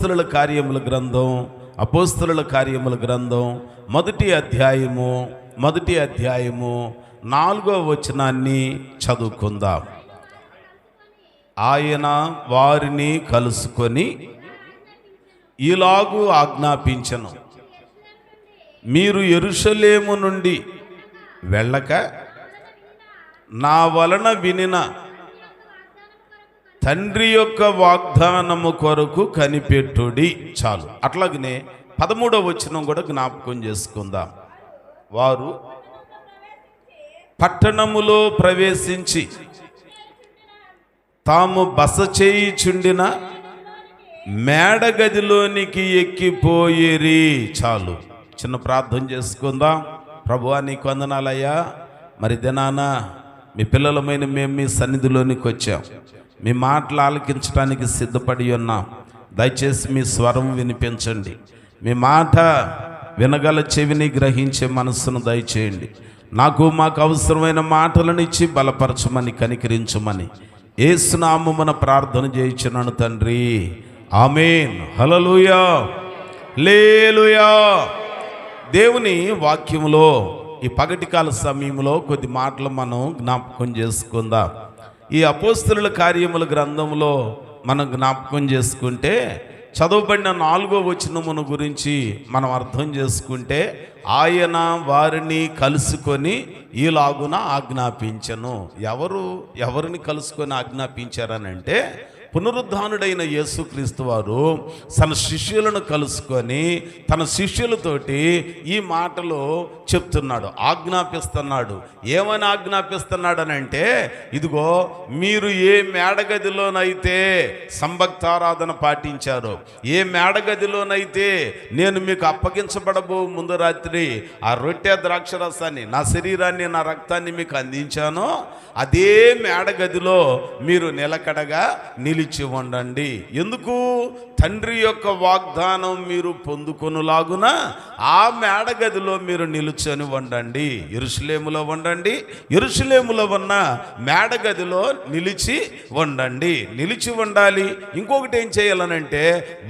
అపోస్తలుల కార్యముల గ్రంథం అపోస్తలుల కార్యముల గ్రంథం మొదటి అధ్యాయము 4వ వచనాన్ని చదువుకుందాం. ఆయన వారిని కలుసుకొని ఇలాగూ ఆజ్ఞాపించెను, మీరు యెరూషలేము నుండి వెళ్ళక నా వలన వినిన తండ్రి యొక్క వాగ్దానము కొరకు కనిపెట్టుడి. చాలు. అట్లాగనే 13వ వచనం కూడా జ్ఞాపకం చేసుకుందాం. వారు పట్టణములో ప్రవేశించి తాము బస చేయుచుండిన మేడగదిలోనికి ఎక్కిపోయిరి. చాలు. చిన్న ప్రార్థన చేసుకుందాం. ప్రభువా, నీకు వందనాలయ్యా. మరి దినాన మీ పిల్లలమైన మేము మీ సన్నిధిలోనికి వచ్చాం. మీ మాటలు ఆలకించడానికి సిద్ధపడి ఉన్నాం. దయచేసి మీ స్వరం వినిపించండి. మీ మాట వినగల చెవిని గ్రహించే మనస్సును దయచేయండి. మాకు అవసరమైన మాటలను ఇచ్చి బలపరచమని, కనికరించమని యేసు నామమున ప్రార్థన చేయించున్నాను తండ్రి. ఆమేన్. హల్లెలూయా, హల్లెలూయా. దేవుని వాక్యములో ఈ పగటికాల సమయంలో కొద్ది మాటలు మనం జ్ఞాపకం చేసుకుందాం. ఈ అపోస్తలుల కార్యముల గ్రంథంలో మనం జ్ఞాపకం చేసుకుంటే చదవబడిన 4వ వచనమును గురించి మనం అర్థం చేసుకుంటే, ఆయన వారిని కలుసుకొని ఈలాగున ఆజ్ఞాపించెను. ఎవరిని కలుసుకొని ఆజ్ఞాపించారనంటే, పునరుద్ధానుడైన యేసుక్రీస్తు వారు తన శిష్యులను కలుసుకొని తన శిష్యులతోటి ఈ మాటలు చెప్తున్నాడు, ఆజ్ఞాపిస్తున్నాడు. ఏమని ఆజ్ఞాపిస్తున్నాడనంటే, ఇదిగో మీరు ఏ మేడగదిలోనైతే సంభక్తారాధన పాటించారో, ఏ మేడగదిలోనైతే నేను మీకు అప్పగించబడబో ముందు రాత్రి ఆ రొట్టె ద్రాక్షరసాన్ని, నా శరీరాన్ని, నా రక్తాన్ని మీకు అందించానో, అదే మేడగదిలో మీరు నిలకడగా నిలిచి ఉండండి. ఎందుకు? తండ్రి యొక్క వాగ్దానం మీరు పొందుకొనులాగున ఆ మేడగదిలో మీరు నిలుచొని ఉండండి. యెరూషలేములో ఉండండి. యెరూషలేములో ఉన్న మేడగదిలో నిలిచి ఉండండి. నిలిచి ఉండాలి. ఇంకొకటి ఏం చేయాలనంటే,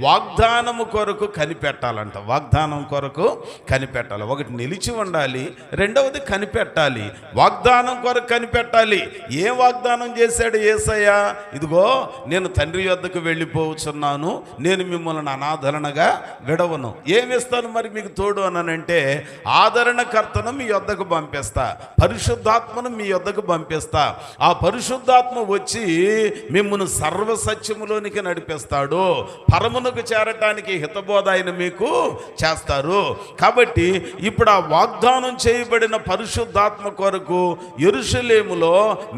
వాగ్దానము కొరకు కనిపెట్టాలంట. వాగ్దానం కొరకు కనిపెట్టాలి. ఒకటి నిలిచి ఉండాలి, రెండవది కనిపెట్టాలి. వాగ్దానం కొరకు కనిపెట్టాలి. ఏం వాగ్దానం చేశాడు యేసయ్య? ఇదిగో నేను తండ్రి యొద్దకు వెళ్ళిపోవచ్చున్నాను, నేను మిమ్మల్ని అనాదరణగా విడవను. ఏమిస్తాను మరి మీకు తోడు అనంటే, ఆదరణకర్తను మీ యొద్దకు పంపిస్తా, పరిశుద్ధాత్మను మీ యొద్దకు పంపిస్తా. ఆ పరిశుద్ధాత్మ వచ్చి మిమ్మల్ని సర్వసత్యములోనికి నడిపిస్తాడు. పరమునకు చేరటానికి హితబోధ ఆయన మీకు చేస్తారు. కాబట్టి ఇప్పుడు ఆ వాగ్దానం చేయబడిన పరిశుద్ధాత్మ కొరకు యెరూషలేములో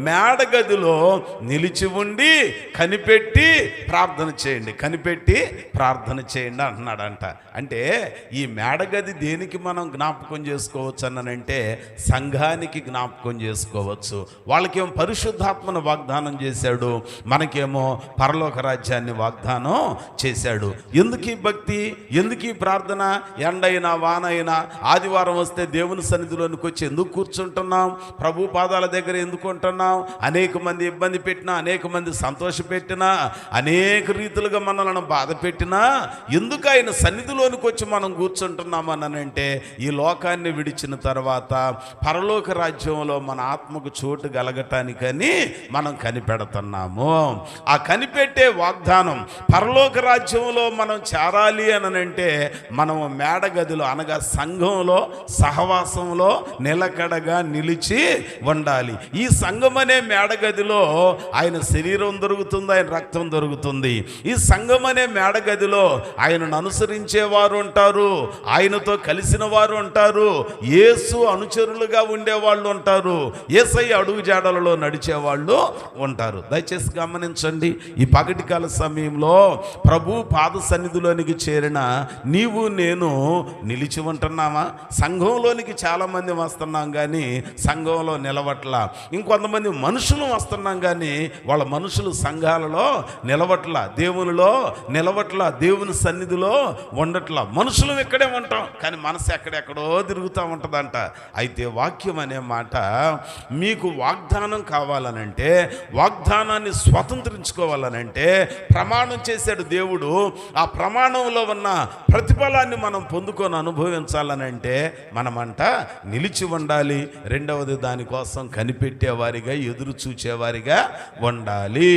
మేడగదిలో నిలిచి ఉండి కనిపెట్టి ప్రార్థన చేయండి, కనిపెట్టి ప్రార్థన చేయండి అంటున్నాడంట. అంటే ఈ మేడగది దేనికి మనం జ్ఞాపకం చేసుకోవచ్చు అనంటే, సంఘానికి జ్ఞాపకం చేసుకోవచ్చు. వాళ్ళకేమో పరిశుద్ధాత్మను వాగ్దానం చేశాడు, మనకేమో పరలోక రాజ్యాన్ని వాగ్దానం చేశాడు. ఎందుకు ఈ భక్తి, ఎందుకు ఈ ప్రార్థన? ఎండైనా వానైనా ఆదివారం వస్తే దేవుని సన్నిధిలోనికి వచ్చి ఎందుకు కూర్చుంటున్నాం? ప్రభు పాదాల దగ్గర ఎందుకు ఉంటున్నాం? అనేక మంది ఇబ్బంది పెట్టినా, అనేక మంది సంతోష పెట్టినా, అనేక రీతులుగా మనల్ని బాధ పెట్టినా, ఎందుకు ఆయన సన్నిధిలోనికి వచ్చి మనం కూర్చుంటున్నాం అనంటే, ఈ లోకాన్ని విడిచిన తర్వాత పరలోక రాజ్యంలో మన ఆత్మకు చోటు కలగటానికని మనం కనిపెడుతున్నాము. ఆ కనిపెట్టే వాగ్దానం, పరలోక రాజ్యంలో మనం చేరాలి అనంటే మనం మేడగదిలో అనగా సంఘంలో, సహవాసంలో నిలకడగా నిలిచి ఉండాలి. ఈ సంఘం అనే మేడగదిలో ఆయన శరీరం దొరుకుతుంది, ఆయన రక్తం దొరుకుతుంది. ఈ సంఘం అనే మేడగదిలో ఆయనను అనుసరించేవారు ఉంటారు, ఆయనతో కలిసిన వారు ఉంటారు, యేసు అనుచరులుగా ఉండేవాళ్ళు ఉంటారు, యేసయ్య అడుగు జాడలలో నడిచేవాళ్ళు ఉంటారు. దయచేసి గమనించండి. ఈ పగటికాల సమయంలో ప్రభు పాద సన్నిధిలోనికి చేరిన నీవు నేను నిలిచి ఉంటున్నామా? సంఘంలోనికి చాలామంది వస్తున్నాం కానీ సంఘంలో నిలవట్లా. ఇంకొంతమంది మనుషులు వస్తున్నాం కానీ వాళ్ళ మనుషులు సంఘాలలో నిలవట్లా, దేవునిలో నిలవట్లా, దేవుని సన్నిధిలో ఉండట్లా. మనుషులు ఇక్కడే ఉంటాం, కానీ మనసు ఎక్కడెక్కడో తిరుగుతూ ఉంటుందంట. అయితే వాక్యం అనే మాట, మీకు వాగ్దానం కావాలనంటే, వాగ్దానాన్ని స్వతంత్రించుకోవాలనంటే ప్రమాణం చేశాడు దేవుడు. ఆ ప్రమాణంలో ఉన్న ప్రతిఫలాన్ని మనం పొందుకొని అనుభవించాలనంటే మనమంట నిలిచి ఉండాలి. రెండవది, దానికోసం కనిపెట్టేవారిగా, ఎదురు చూచేవారిగా ఉండాలి.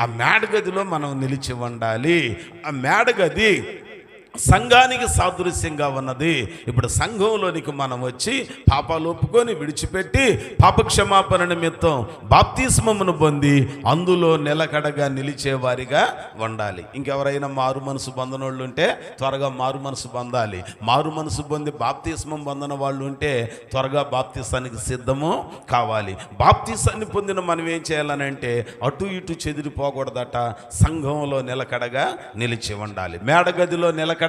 ఆ మేడగదిలో మనం నిలిచి ఉండాలి. ఆ మేడగది సంఘానికి సాదృశ్యంగా ఉన్నది. ఇప్పుడు సంఘంలోనికి మనం వచ్చి పాపాలు ఒప్పుకొని విడిచిపెట్టి పాపక్షమాపణ నిమిత్తం బాప్తిస్మమును పొంది అందులో నిలకడగా నిలిచేవారిగా ఉండాలి. ఇంకెవరైనా మారు మనసు పొందనోళ్ళు ఉంటే త్వరగా మారు మనసు పొందాలి. మారు మనసు పొంది బాప్తిస్మం పొందిన వాళ్ళు ఉంటే త్వరగా బాప్తిసానికి సిద్ధము కావాలి. బాప్తిసాన్ని పొందిన మనం ఏం చేయాలనంటే అటు ఇటు చెదిరిపోకూడదట. సంఘంలో నిలకడగా నిలిచి ఉండాలి. మేడగదిలో నిలకడగా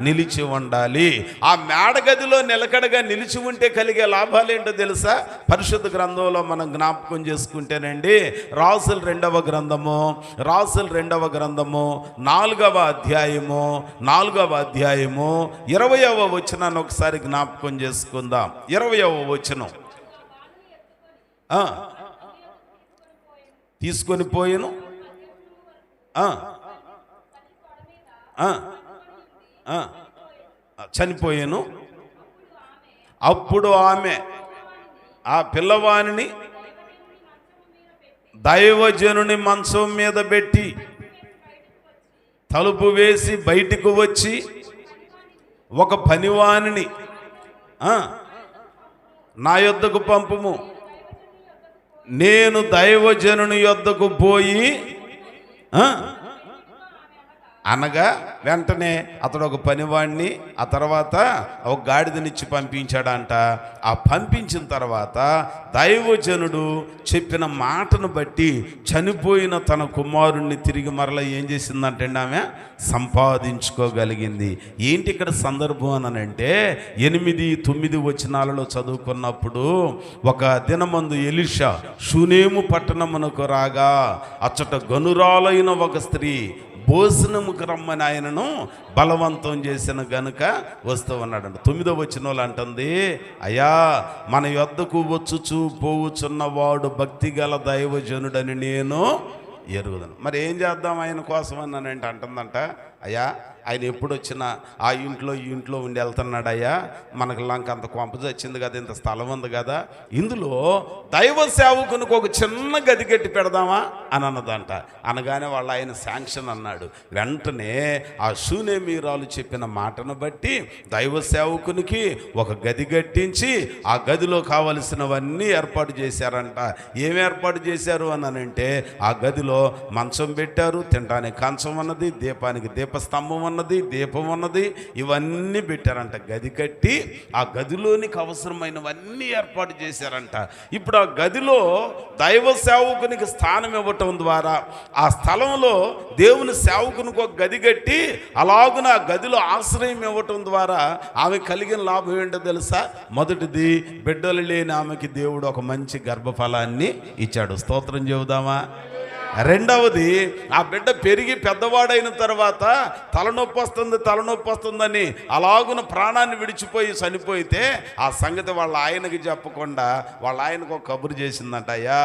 నిలిచి ఉండాలి. ఆ మేడగదిలో నిలకడగా నిలిచి ఉంటే కలిగే లాభాలు ఏంటో తెలుసా? పరిశుద్ధ గ్రంథంలో మనం జ్ఞాపకం చేసుకుంటేనండి, రాసుల రెండవ గ్రంథము 4వ అధ్యాయము 20వ వచనాన్ని ఒకసారి జ్ఞాపకం చేసుకుందాం. 20వ వచనం. తీసుకొని పోయెను, చనిపోయాను. అప్పుడు ఆమె ఆ పిల్లవానిని దైవజనుని మంచం మీద పెట్టి తలుపు వేసి బయటకు వచ్చి ఒక పనివానిని నా యొద్దకు పంపుము, నేను దైవజనుని యొద్దకు పోయి అనగా వెంటనే అతడు ఒక పనివాడిని, ఆ తర్వాత ఒక గాడిదనిచ్చి పంపించాడంట. ఆ పంపించిన తర్వాత దైవజనుడు చెప్పిన మాటను బట్టి చనిపోయిన తన కుమారుణ్ణి తిరిగి మరలా ఏం చేసిందంటే ఆమె సంపాదించుకోగలిగింది. ఏంటి ఇక్కడ సందర్భం అనంటే 8-9 వచనాలలో చదువుకున్నప్పుడు, ఒక దినమందు ఎలీషా షూనేము పట్టణమునకు రాగా అచ్చట గనురాలైన ఒక స్త్రీ భోజనముకు రమ్మని ఆయనను బలవంతం చేసిన గనుక వస్తూ ఉన్నాడంట. 9వ వచనంలో అంటుంది, అయ్యా మన యొద్దకు వచ్చుచూ పోవుచున్నవాడు భక్తి గల దైవజనుడని నేను ఎరుగుదను. మరి ఏం చేద్దాం ఆయన కోసం అన్నానంటే అంటుందంట, అయ్యా ఆయన ఎప్పుడు వచ్చినా ఆ ఇంట్లో ఈ ఇంట్లో ఉండి వెళ్తున్నాడు. అయ్యా మనకు లంక అంత కొంప వచ్చింది కదా, ఇంత స్థలం ఉంది కదా, ఇందులో దైవ సేవకునికి ఒక చిన్న గది కట్టి పెడదామా అని అన్నదంట. అనగానే వాళ్ళు ఆయన శాంక్షన్ అన్నాడు. వెంటనే ఆ షూనేమీరాలు చెప్పిన మాటను బట్టి దైవ సేవకునికి ఒక గది కట్టించి ఆ గదిలో కావలసినవన్నీ ఏర్పాటు చేశారంట. ఏమి ఏర్పాటు చేశారు అనంటే ఆ గదిలో మంచం పెట్టారు, తినడానికి కంచం ఉన్నది, దీపానికి దీపస్తంభం ఉన్నది, దీపం ఉన్నది, ఇవన్నీ పెట్టారంట. గది కట్టి ఆ గదిలోనికి అవసరమైనవన్నీ ఏర్పాటు చేశారంట. ఇప్పుడు ఆ గదిలో దైవ సేవకునికి స్థానం ఇవ్వటం ద్వారా ఆ స్థలంలో దేవుని సేవకునికి ఒక గది కట్టి అలాగున ఆ గదిలో ఆశ్రయం ఇవ్వటం ద్వారా ఆమె కలిగిన లాభం ఏంటో తెలుసా? మొదటిది, బిడ్డలు లేని ఆమెకి దేవుడు ఒక మంచి గర్భఫలాన్ని ఇచ్చాడు. స్తోత్రం చెబుదామా? రెండవది, ఆ బిడ్డ పెరిగి పెద్దవాడైన తర్వాత తలనొప్పి వస్తుందని అలాగున ప్రాణాన్ని విడిచిపోయి చనిపోయితే ఆ సంగతి వాళ్ళ ఆయనకి చెప్పకుండా వాళ్ళ ఆయనకు ఒక కబురు చేసిందంట, అయ్యా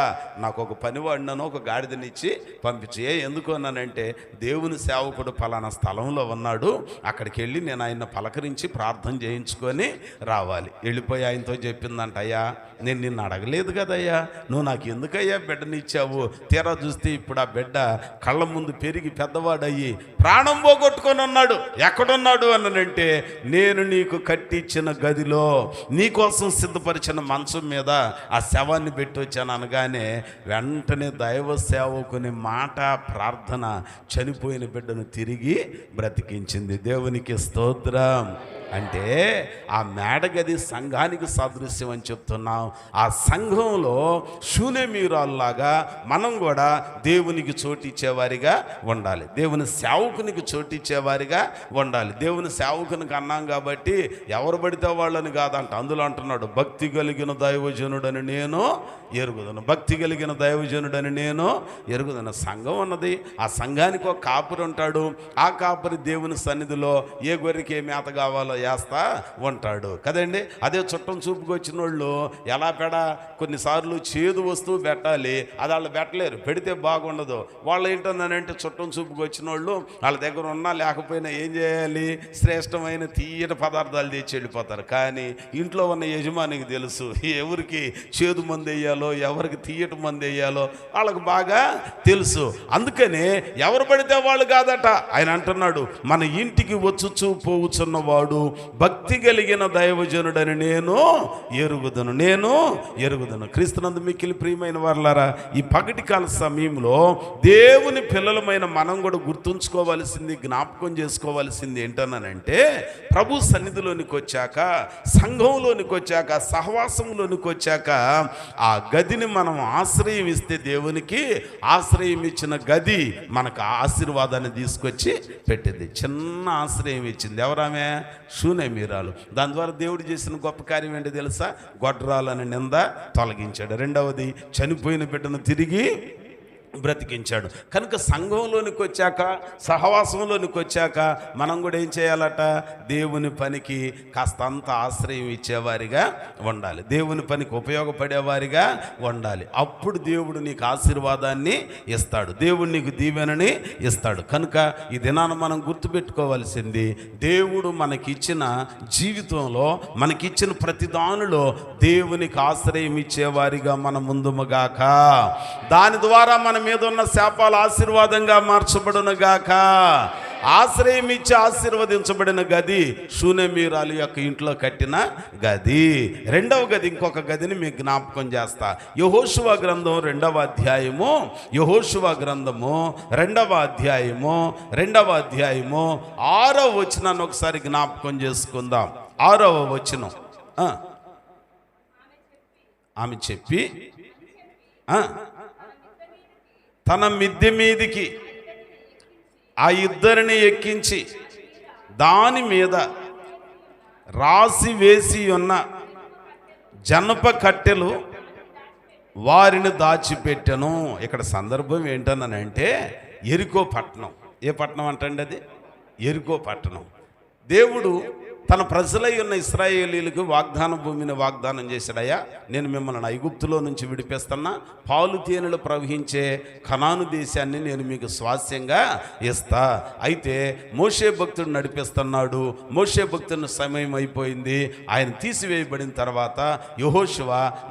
నాకు ఒక పనివాడినను ఒక గాడిదనిచ్చి పంపించి. ఎందుకు అన్నానంటే దేవుని సేవకుడు ఫలానా స్థలంలో ఉన్నాడు, అక్కడికి వెళ్ళి నేను ఆయన పలకరించి ప్రార్థన చేయించుకొని రావాలి. వెళ్ళిపోయి ఆయనతో చెప్పిందంట, అయ్యా నేను నిన్ను అడగలేదు కదయ్యా, నువ్వు నాకు ఎందుకయ్యా బిడ్డనిచ్చావు? తీరా చూస్తే ఇప్పుడు ఆ బిడ్డ కళ్ళ ముందు పెరిగి పెద్దవాడయ్యి ప్రాణం పోగొట్టుకొని ఉన్నాడు. ఎక్కడున్నాడు అనంటే నేను నీకు కట్టించిన గదిలో నీకోసం సిద్ధపరిచిన మంచం మీద ఆ శవాన్ని పెట్టి వచ్చాను అనగానే వెంటనే దైవ సేవకుని మాట ప్రార్థన చనిపోయిన బిడ్డను తిరిగి బ్రతికించింది. దేవునికి స్తోత్రం. అంటే ఆ మేడగది సంఘానికి సాదృశ్యం అని చెప్తున్నాం. ఆ సంఘంలో షూనేమీరాల్లాగా మనం కూడా దేవునికి చోటిచ్చేవారిగా ఉండాలి. దేవుని సేవకు సేవకునికి చోటిచ్చేవారిగా ఉండాలి. దేవుని సేవకునికి అన్నాం కాబట్టి ఎవరు పడితే వాళ్ళని కాదంట. అందులో అంటున్నాడు, భక్తి కలిగిన దైవజనుడని నేను ఎరుగుదను. భక్తి కలిగిన దైవజనుడని నేను ఎరుగుదను. సంఘం ఉన్నది, ఆ సంఘానికి ఒక కాపురి ఉంటాడు. ఆ కాపురి దేవుని సన్నిధిలో ఏ గొర్రెకి ఏ మేత కావాలో వేస్తా ఉంటాడు కదండి. అదే చుట్టం చూపుకి వచ్చిన వాళ్ళు ఎలా కొన్నిసార్లు చేదు వస్తువు పెట్టాలి, అది వాళ్ళు పెట్టలేరు, పెడితే బాగుండదు. వాళ్ళు ఏంటన్నానంటే చుట్టం చూపుకి వచ్చిన వాళ్ళు వాళ్ళ దగ్గర ఉన్నా లేకపోయినా ఏం చేయాలి, శ్రేష్టమైన తీయటి పదార్థాలు తెచ్చి వెళ్ళిపోతారు. కానీ ఇంట్లో ఉన్న యజమానికి తెలుసు ఎవరికి చేదు మందు వేయాలో ఎవరికి తీయటి మందు వేయాలో వాళ్ళకు బాగా తెలుసు. అందుకనే ఎవరు పడితే వాళ్ళు కాదట. ఆయన అంటున్నాడు, మన ఇంటికి వచ్చుచూ పోవుచున్నవాడు భక్తి కలిగిన దైవజనుడని నేను ఎరుగుదను, నేను ఎరుగుదను. క్రీస్తునందు మిక్కిలి ప్రియమైన వారలారా, ఈ పగటి కాల సమయంలో దేవుని పిల్లలమైన మనం కూడా గుర్తుంచుకోవాల్సింది, జ్ఞాపకం చేసుకోవాల్సింది ఏంటన్నానంటే, ప్రభు సన్నిధిలోనికి వచ్చాక, సంఘంలోనికి వచ్చాక, సహవాసంలోనికి వచ్చాక ఆ గదిని మనం ఆశ్రయం ఇస్తే, దేవునికి ఆశ్రయం ఇచ్చిన గది మనకు ఆశీర్వాదాన్ని తీసుకొచ్చి పెట్టింది. చిన్న ఆశ్రయం ఇచ్చింది. ఎవరామె? షూనేమీరాలు. దాని ద్వారా దేవుడు చేసిన గొప్ప కార్యం ఏంటో తెలుసా? గొడ్రాలని నింద తొలగించాడు. రెండవది, చనిపోయిన బిడ్డను తిరిగి బ్రతికించాడు. కనుక సంఘంలోనికి వచ్చాక, సహవాసంలోనికి వచ్చాక మనం కూడా ఏం చేయాలట? దేవుని పనికి కాస్తంత ఆశ్రయం ఇచ్చేవారిగా ఉండాలి, దేవుని పనికి ఉపయోగపడేవారిగా ఉండాలి. అప్పుడు దేవుడు నీకు ఆశీర్వాదాన్ని ఇస్తాడు, దేవుడు నీకు దీవెనని ఇస్తాడు. కనుక ఈ దినాన మనం గుర్తుపెట్టుకోవాల్సింది, దేవుడు మనకిచ్చిన జీవితంలో, మనకిచ్చిన ప్రతి దానిలో దేవునికి ఆశ్రయం ఇచ్చేవారిగా మనం ముందుముగాక. దాని ద్వారా మన మీద ఉన్న శాపాలు ఆశీర్వాదంగా మార్చబడునుగాక. ఆశ్రయం ఇచ్చి ఆశీర్వదించబడిన గది షూనేమీరాలు యొక్క ఇంట్లో కట్టిన గది. రెండవ గది, ఇంకొక గదిని మీకు జ్ఞాపకం చేస్తా. యెహోషువ గ్రంథం 2వ అధ్యాయము, యెహోషువ గ్రంథము 2వ అధ్యాయము 6వ వచనాన్ని ఒకసారి జ్ఞాపకం చేసుకుందాం. 6వ వచనం. ఆమె చెప్పి తన మిద్దె మీదికి ఆ ఇద్దరిని ఎక్కించి దాని మీద రాసి వేసి ఉన్న జనప కట్టెలు వారిని దాచిపెట్టెను. ఇక్కడ సందర్భం ఏంటనంటే, ఎరికో పట్టణం. ఏ పట్టణం అంటండి అది? ఎరికో పట్టణం. దేవుడు తన ప్రజలై ఉన్న ఇశ్రాయేలీలకు వాగ్దాన భూమిని వాగ్దానం చేశాడయ్యా, నేను మిమ్మల్ని ఐగుప్తులో నుంచి విడిపిస్తున్నా, పాలు తేనెలు ప్రవహించే కనాను దేశాన్ని నేను మీకు స్వాస్యంగా ఇస్తా. అయితే మోషే భక్తుడు నడిపిస్తున్నాడు. మోషే భక్తుని సమయం అయిపోయింది. ఆయన తీసివేయబడిన తర్వాత యెహోషువ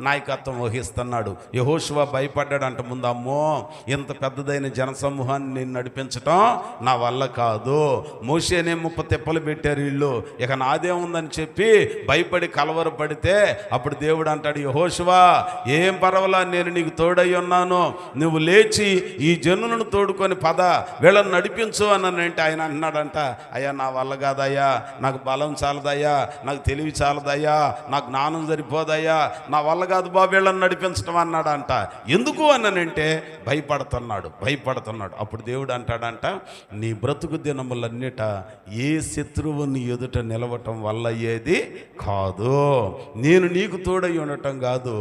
నాయకత్వం వహిస్తున్నాడు. యెహోషువ భయపడ్డాడంట. ముందు, అమ్మో, ఇంత పెద్దదైన జనసమూహాన్ని నేను నడిపించటం నా వల్ల కాదు, మోషేనే 30 తిప్పలు పెట్టారు వీళ్ళు, ఇక నాదేముందని చెప్పి భయపడి కలవరపడితే, అప్పుడు దేవుడు అంటాడు, యెహోషువ ఏం పర్వాలా, నేను నీకు తోడై ఉన్నాను, నువ్వు లేచి ఈ జనులను తోడుకొని పద, వీళ్ళని నడిపించు అనంటే ఆయన అంటున్నాడంట, అయ్యా నా వల్ల కాదయ్యా, నాకు బలం చాలదయ్యా, నాకు తెలివి చాలదయ్యా, నాకు జ్ఞానం సరిపోదయ్యా, నా వల్ల కాదు బాబు వీళ్ళని నడిపించడం అన్నాడంట. ఎందుకు అనంటే భయపడుతున్నాడు. అప్పుడు దేవుడు అంటాడంట, నీ బ్రతుకు దినములన్నిట ఏ శత్రువుని ఎదుట నిలవటం వల్ల ఏది కాదు, నేను నీకు తోడై ఉండటం కాదు,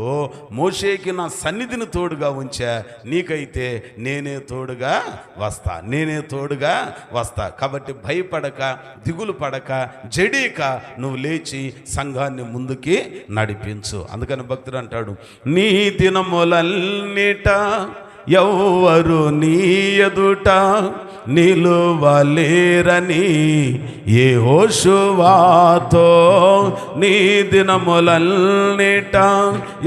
మోషేకి నా సన్నిధిని తోడుగా ఉంచా, నీకైతే నేనే తోడుగా వస్తా. కాబట్టి భయపడక, దిగులు పడక, జడీక నువ్వు లేచి సంఘాన్ని ముందుకి నడిపించు. అందుకని భక్తుడు అంటాడు, నీ దినములన్నిట ఎవ్వరు నీ ఎదుట నిలువలేరని యెహోషువతో, నీ దినములన్నిట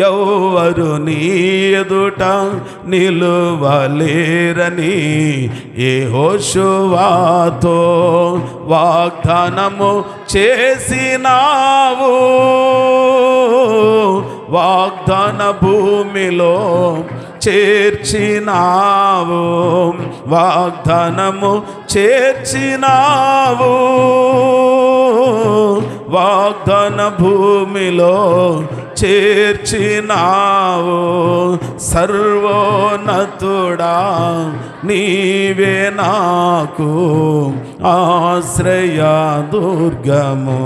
ఎవ్వరు నీ ఎదుట నిలువలేరని యెహోషువతో వాగ్దానము చేసినావు, వాగ్దాన భూమిలో చేర్చినావు, వాగ్దానము చేర్చినావు, వాగ్దాన భూమిలో చేర్చినావు సర్వోన్నతుడా, నీవే నాకు ఆశ్రయ దుర్గము.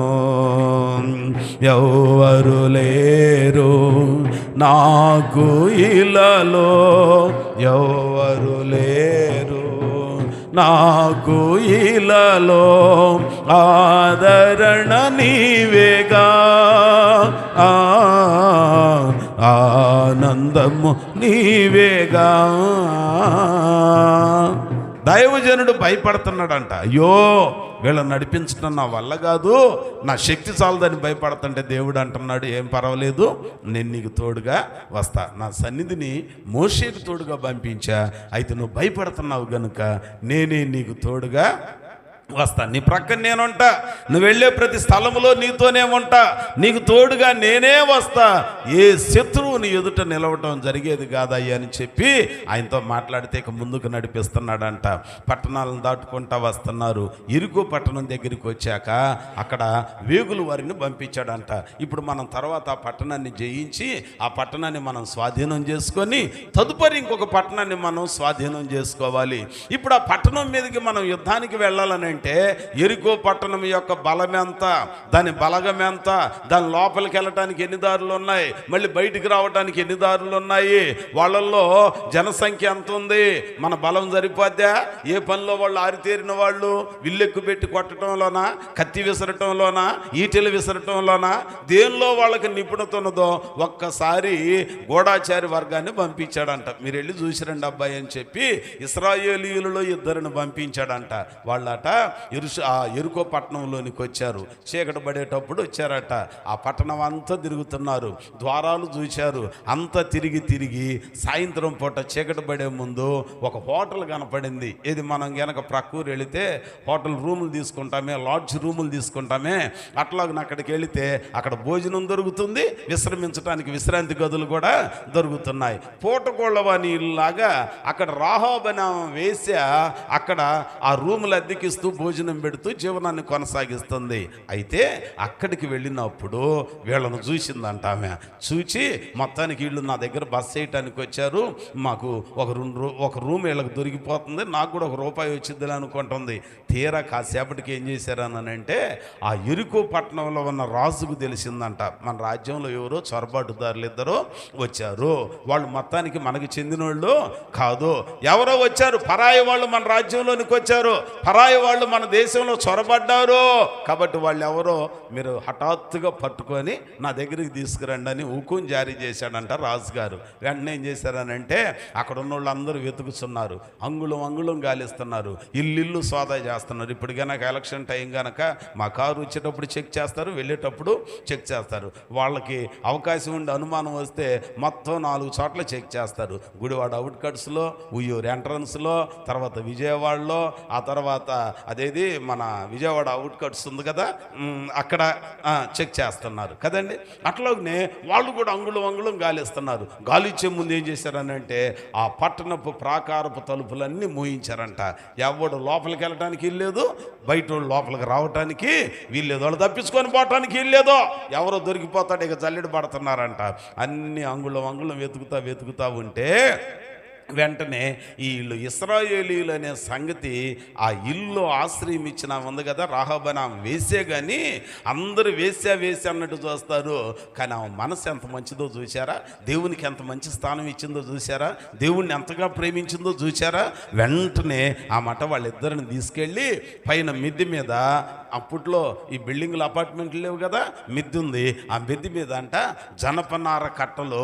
ఎవరు లేరు నాకు ఇలలో, ఎవరు లేరు నాకు ఇలలో, ఆదరణ నీవేగా, ఆనందము నీవేగా. దైవజనుడు భయపడుతున్నాడంట. అయ్యో వీళ్ళని నడిపించడం నా వల్ల కాదు, నా శక్తి చాలదని భయపడుతుంటే దేవుడు అంటున్నాడు, ఏం పర్వాలేదు, నేను నీకు తోడుగా వస్తా. నా సన్నిధిని మోషేకు తోడుగా పంపించా, అయితే నువ్వు భయపడుతున్నావు గనుక నేనే నీకు తోడుగా వస్తా. నీ ప్రక్కన నేనుంటా, నువ్వు వెళ్ళే ప్రతి స్థలంలో నీతోనే ఉంటా, నీకు తోడుగా నేనే వస్తా. ఏ శత్రువు నీ ఎదుట నిలవటం జరిగేది కాదయ్యా అని చెప్పి ఆయనతో మాట్లాడితే ఇక ముందుకు నడిపిస్తున్నాడంట. పట్టణాలను దాటుకుంటా వస్తున్నారు. ఇరుకు పట్టణం దగ్గరికి వచ్చాక అక్కడ వేగులు వారిని పంపించాడంట. ఇప్పుడు మనం తర్వాత ఆ పట్టణాన్ని జయించి ఆ పట్టణాన్ని మనం స్వాధీనం చేసుకొని తదుపరి ఇంకొక పట్టణాన్ని మనం స్వాధీనం చేసుకోవాలి. ఇప్పుడు ఆ పట్టణం మీదకి మనం యుద్ధానికి వెళ్ళాలని అంటే ఎరికో పట్టణం యొక్క బలం ఎంత, దాని బలగం ఎంత, దాని లోపలికి వెళ్ళటానికి ఎన్ని దారులు ఉన్నాయి, మళ్ళీ బయటికి రావడానికి ఎన్ని దారులు ఉన్నాయి, వాళ్ళల్లో జనసంఖ్య ఎంత ఉంది, మన బలం సరిపోద్దా, ఏ పనిలో వాళ్ళు ఆరితేరిన వాళ్ళు, విల్లెక్కు పెట్టి కొట్టడంలోనా, కత్తి విసరటంలోనా, ఈటెలు విసరటంలోనా, దేనిలో వాళ్ళకి నిపుణత ఉన్నదో ఒక్కసారి గూఢాచారి వర్గాన్ని పంపించాడంట. మీరు వెళ్ళి చూసిరండి అబ్బాయి అని చెప్పి ఇశ్రాయేలీయులలో ఇద్దరిని పంపించాడంట. వాళ్ళట ఎరుకో పట్టణంలోనికి వచ్చారు. చీకటి పడేటప్పుడు వచ్చారట. ఆ పట్టణం అంతా తిరుగుతున్నారు, ద్వారాలు చూశారు. అంతా తిరిగి సాయంత్రం పూట చీకటి పడే ముందు ఒక హోటల్ కనపడింది. ఇది మనం గనక ప్రక్కూరు వెళితే హోటల్ రూములు తీసుకుంటామే, లాడ్జ్ రూములు తీసుకుంటామే, అట్లాగే అక్కడికి వెళితే అక్కడ భోజనం దొరుకుతుంది, విశ్రమించడానికి విశ్రాంతి గదులు కూడా దొరుకుతున్నాయి. పూటకోళ్ళవాని లాగా అక్కడ రాహోబన వేశ్య అక్కడ ఆ రూములు అద్దెకిస్తూ భోజనం పెడుతూ జీవనాన్ని కొనసాగిస్తుంది. అయితే అక్కడికి వెళ్ళినప్పుడు వీళ్ళను చూసిందంట ఆమె. చూచి మొత్తానికి వీళ్ళు నా దగ్గర బస్ చేయటానికి వచ్చారు, మాకు ఒక రూమ్ వీళ్ళకి దొరికిపోతుంది, నాకు కూడా ₹1 వచ్చింది అనుకుంటుంది. తీరా కాసేపటికి ఏం చేశారనంటే ఆ ఎరుకో పట్టణంలో ఉన్న రాజుకు తెలిసిందంట, మన రాజ్యంలో ఎవరో చొరబాటుదారులు ఇద్దరు వచ్చారు, వాళ్ళు మొత్తానికి మనకి చెందిన వాళ్ళు కాదు, ఎవరో వచ్చారు, పరాయి వాళ్ళు మన రాజ్యంలోనికి వచ్చారు, పరాయి వాళ్ళు మన దేశంలో చొరబడ్డారు, కాబట్టి వాళ్ళు ఎవరో మీరు హఠాత్తుగా పట్టుకొని నా దగ్గరికి తీసుకురండి అని హుకుం జారీ చేశాడంట రాజుగారు. వెంటనే ఏం చేశారనంటే అక్కడ ఉన్న వాళ్ళందరూ వెతుకుతున్నారు, అంగుళం గాలిస్తున్నారు, ఇల్లు సోదా చేస్తున్నారు. ఇప్పుడు కనుక ఎలక్షన్ టైం కనుక మా కారు వచ్చేటప్పుడు చెక్ చేస్తారు, వెళ్ళేటప్పుడు చెక్ చేస్తారు. వాళ్ళకి అవకాశం ఉండి అనుమానం వస్తే మొత్తం 4 చోట్ల చెక్ చేస్తారు. గుడివాడ అవుట్కట్స్లో, ఉయ్యూరు ఎంట్రన్స్లో, తర్వాత విజయవాడలో, ఆ తర్వాత అదేది మన విజయవాడ అవుట్కట్స్ ఉంది కదా అక్కడ చెక్ చేస్తున్నారు కదండి. అట్లాగనే వాళ్ళు కూడా అంగుళం గాలిస్తున్నారు. గాలిచ్చే ముందు ఏం చేశారనంటే ఆ పట్టణపు ప్రాకారపు తలుపులన్నీ మూయించారంట. ఎవడు లోపలికి వెళ్ళటానికి వీల్లేదు, బయట వాళ్ళు లోపలికి రావటానికి వీల్లేదు, వాళ్ళు తప్పించుకొని పోవటానికి వీల్లేదు, ఎవరో దొరికిపోతాడు ఇక జల్లెడు పడుతున్నారంట. అన్ని అంగుళం వెతుకుతా ఉంటే వెంటనే వీళ్ళు ఇశ్రాయేలీయులు అనే సంగతి ఆ ఇల్లు ఆశ్రయం ఇచ్చిన ఉంది కదా రాహాబన వేసే, కానీ అందరూ వేసే అన్నట్టు చూస్తారు, కానీ ఆమె మనసు ఎంత మంచిదో చూసారా, దేవునికి ఎంత మంచి స్థానం ఇచ్చిందో చూసారా, దేవుణ్ణి ఎంతగా ప్రేమించిందో చూసారా. వెంటనే ఆ మాట వాళ్ళిద్దరిని తీసుకెళ్ళి పైన మిద్దె మీద, అప్పట్లో ఈ బిల్డింగ్లు అపార్ట్మెంట్లు లేవు కదా, మిద్దె ఉంది, ఆ మిద్దె మీద అంట జనపనార కట్టలు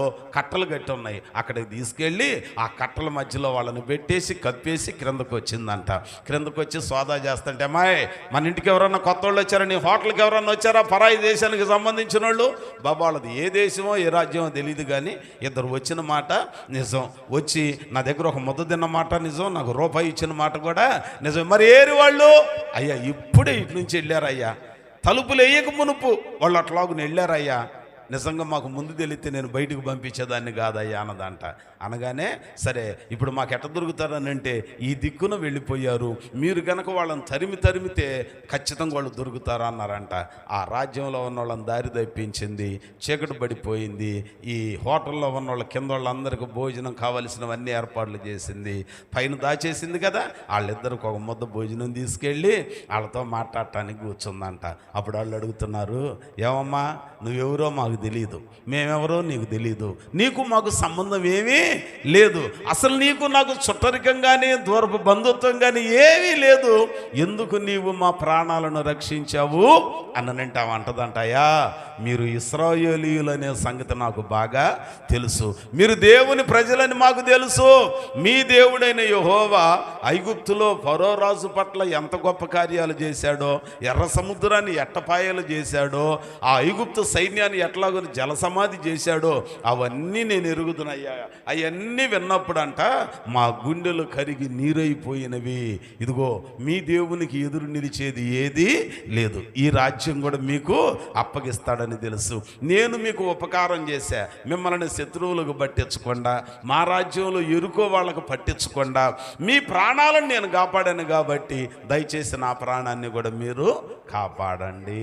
కట్టి ఉన్నాయి. అక్కడికి తీసుకెళ్ళి ఆ కట్టల మధ్యలో వాళ్ళని పెట్టేసి కప్పేసి క్రిందకు వచ్చిందంట. క్రిందకు వచ్చి సోదా చేస్తుంటే, అమ్మాయి మన ఇంటికి ఎవరన్నా కొత్త వాళ్ళు వచ్చారా, నీ హోటల్కి ఎవరన్నా వచ్చారా, పరాయి దేశానికి సంబంధించిన వాళ్ళు, బాబా వాళ్ళది ఏ దేశమో ఏ రాజ్యమో తెలియదు, కానీ ఇద్దరు వచ్చిన మాట నిజం, వచ్చి నా దగ్గర ఒక ముద్ద తిన్న మాట నిజం, నాకు ₹1 ఇచ్చిన మాట కూడా నిజం. మరి ఏరి వాళ్ళు, అయ్యా ఇప్పుడే ఇటు నుంచి వెళ్ళారయ్యా, తలుపులు వేయక మునుపు వాళ్ళు అట్లాగుని వెళ్ళారయ్యా, నిజంగా మాకు ముందు తెలిస్తే నేను బయటకు పంపించేదాన్ని కాదయ్యా అన్నదంట. అనగానే సరే ఇప్పుడు మాకు ఎట్ట దొరుకుతారని అంటే, ఈ దిక్కున వెళ్ళిపోయారు, మీరు కనుక వాళ్ళని తరిమితే ఖచ్చితంగా వాళ్ళు దొరుకుతారా అన్నారంట. ఆ రాజ్యంలో ఉన్న వాళ్ళని దారి తప్పించింది, చీకటి పడిపోయింది. ఈ హోటల్లో ఉన్న వాళ్ళ కింద వాళ్ళందరికీ భోజనం కావలసినవన్నీ ఏర్పాట్లు చేసింది, పైన దాచేసింది కదా. వాళ్ళిద్దరికి ఒక ముద్ద భోజనం తీసుకెళ్ళి వాళ్ళతో మాట్లాడటానికి కూర్చుందంట. అప్పుడు వాళ్ళు అడుగుతున్నారు, ఏమమ్మా నువ్వెవరో మాకు తెలియదు, మేమెవరో నీకు తెలియదు, నీకు మాకు సంబంధం ఏమీ లేదు, అసలు నీకు నాకు చుట్టరికం కానీ దూరపు బంధుత్వం కానీ ఏమీ లేదు, ఎందుకు నీవు మా ప్రాణాలను రక్షించావు అనంటే అంటదంటాయా, మీరు ఇశ్రాయేలీయులు అనే సంగతి నాకు బాగా తెలుసు, మీరు దేవుని ప్రజలని మాకు తెలుసు. మీ దేవుడైన యెహోవా ఐగుప్తులో ఫరో రాజు పట్ల ఎంత గొప్ప కార్యాలు చేశాడో, ఎర్ర సముద్రాన్ని ఎట్టపాయలు చేశాడో, ఆ ఐగుప్తు సైన్యాన్ని ఎట్లాగో జలసమాధి చేశాడో అవన్నీ నేను ఎరుగుదునయ్యా. అవన్నీ విన్నప్పుడంట మా గుండెలు కరిగి నీరైపోయినవి. ఇదిగో మీ దేవునికి ఎదురు నిలిచేది ఏది లేదు, ఈ రాజ్యం కూడా మీకు అప్పగిస్తాడని తెలుసు. నేను మీకు ఉపకారం చేశా, మిమ్మల్ని శత్రువులకు పట్టించకుండా, మా రాజ్యంలో ఎరుకో వాళ్ళకు పట్టించకుండా మీ ప్రాణాలను నేను కాపాడాను కాబట్టి దయచేసి నా ప్రాణాన్ని కూడా మీరు కాపాడండి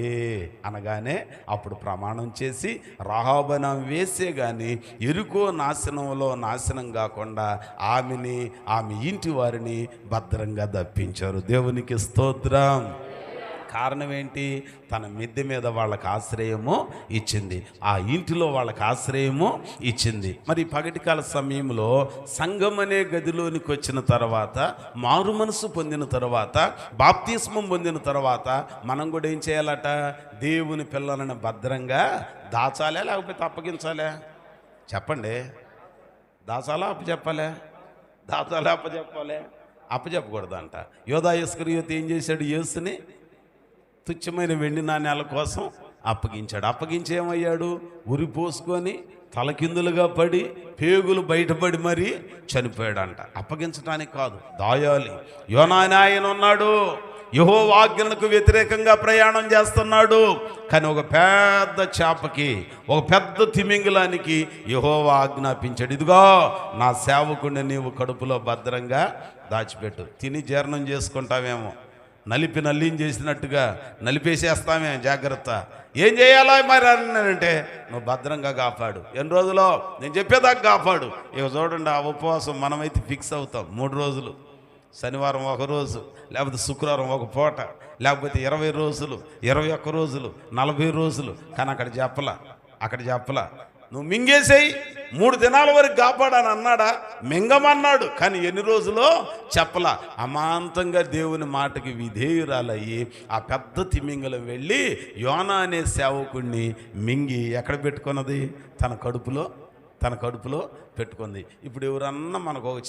అనగానే అప్పుడు ప్రమాణం చేసి రాహాబనం వేసే కానీ ఎరుకో నాశనం కాకుండా ఆమెని, ఆమె ఇంటి వారిని భద్రంగా దప్పించారు. దేవునికి స్తోత్రం. కారణం ఏంటి? తన మిద్దె మీద వాళ్ళకి ఆశ్రయము ఇచ్చింది, ఆ ఇంటిలో వాళ్ళకి ఆశ్రయము ఇచ్చింది. మరి పగటికాల సమయంలో సంఘం అనే గదిలోనికి వచ్చిన తర్వాత, మారు మనసు పొందిన తర్వాత, బాప్తిస్మం పొందిన తర్వాత మనం కూడా ఏం చేయాలట? దేవుని పిల్లలను భద్రంగా దాచాలే లేకపోతే అప్పగించాలే? చెప్పండి. దాచాలా అప్పచెప్పాలే? దాచాలే అప్పచెప్పాలే? అప్పచెప్పకూడదంట. యోధా ఇస్కరియోతు ఏం చేశాడు? యేసుని తుచ్చమైన వెండి నాణ్యాల కోసం అప్పగించాడు. అప్పగించేమయ్యాడు? ఉరి పోసుకొని తలకిందులుగా పడి పేగులు బయటపడి మరీ చనిపోయాడంట. అప్పగించడానికి కాదు, దాయాలి. యోనా అనే ఆయన ఉన్నాడు, యెహోవా ఆజ్ఞలకు వ్యతిరేకంగా ప్రయాణం చేస్తున్నాడు, కానీ ఒక పెద్ద చేపకి, ఒక పెద్ద తిమింగలానికి యెహోవా ఆజ్ఞాపించాడు, ఇదిగో నా సేవకుడిని నీవు కడుపులో భద్రంగా దాచిపెట్టు. తిని జీర్ణం చేసుకుంటావేమో, నల్లిం చేసినట్టుగా నలిపేసేస్తామే, జాగ్రత్త. ఏం చేయాలో మరి అంటే నువ్వు భద్రంగా కాపాడు. ఎన్ని రోజులో? నేను చెప్పేదాకా కాపాడు. ఇక చూడండి, ఆ ఉపవాసం మనమైతే ఫిక్స్ అవుతాం. 3 రోజులు, శనివారం ఒక రోజు, లేకపోతే శుక్రవారం ఒక పూట, లేకపోతే 20 రోజులు, 21 రోజులు, 40 రోజులు. కానీ అక్కడ చెప్పలా. నువ్వు మింగేసేయి, 3 దినాల వరకు కాపాడని అన్నాడా? మింగమన్నాడు, కానీ ఎన్ని రోజులో చెప్పలా. అమాంతంగా దేవుని మాటకి విధేయురాలయ్యి ఆ పెద్ద తిమింగలం వెళ్ళి యోనా అనే సేవకుడిని మింగి ఎక్కడ పెట్టుకున్నది? తన కడుపులో పెట్టుకుంది. ఇప్పుడు ఎవరన్నా మనకు ఒక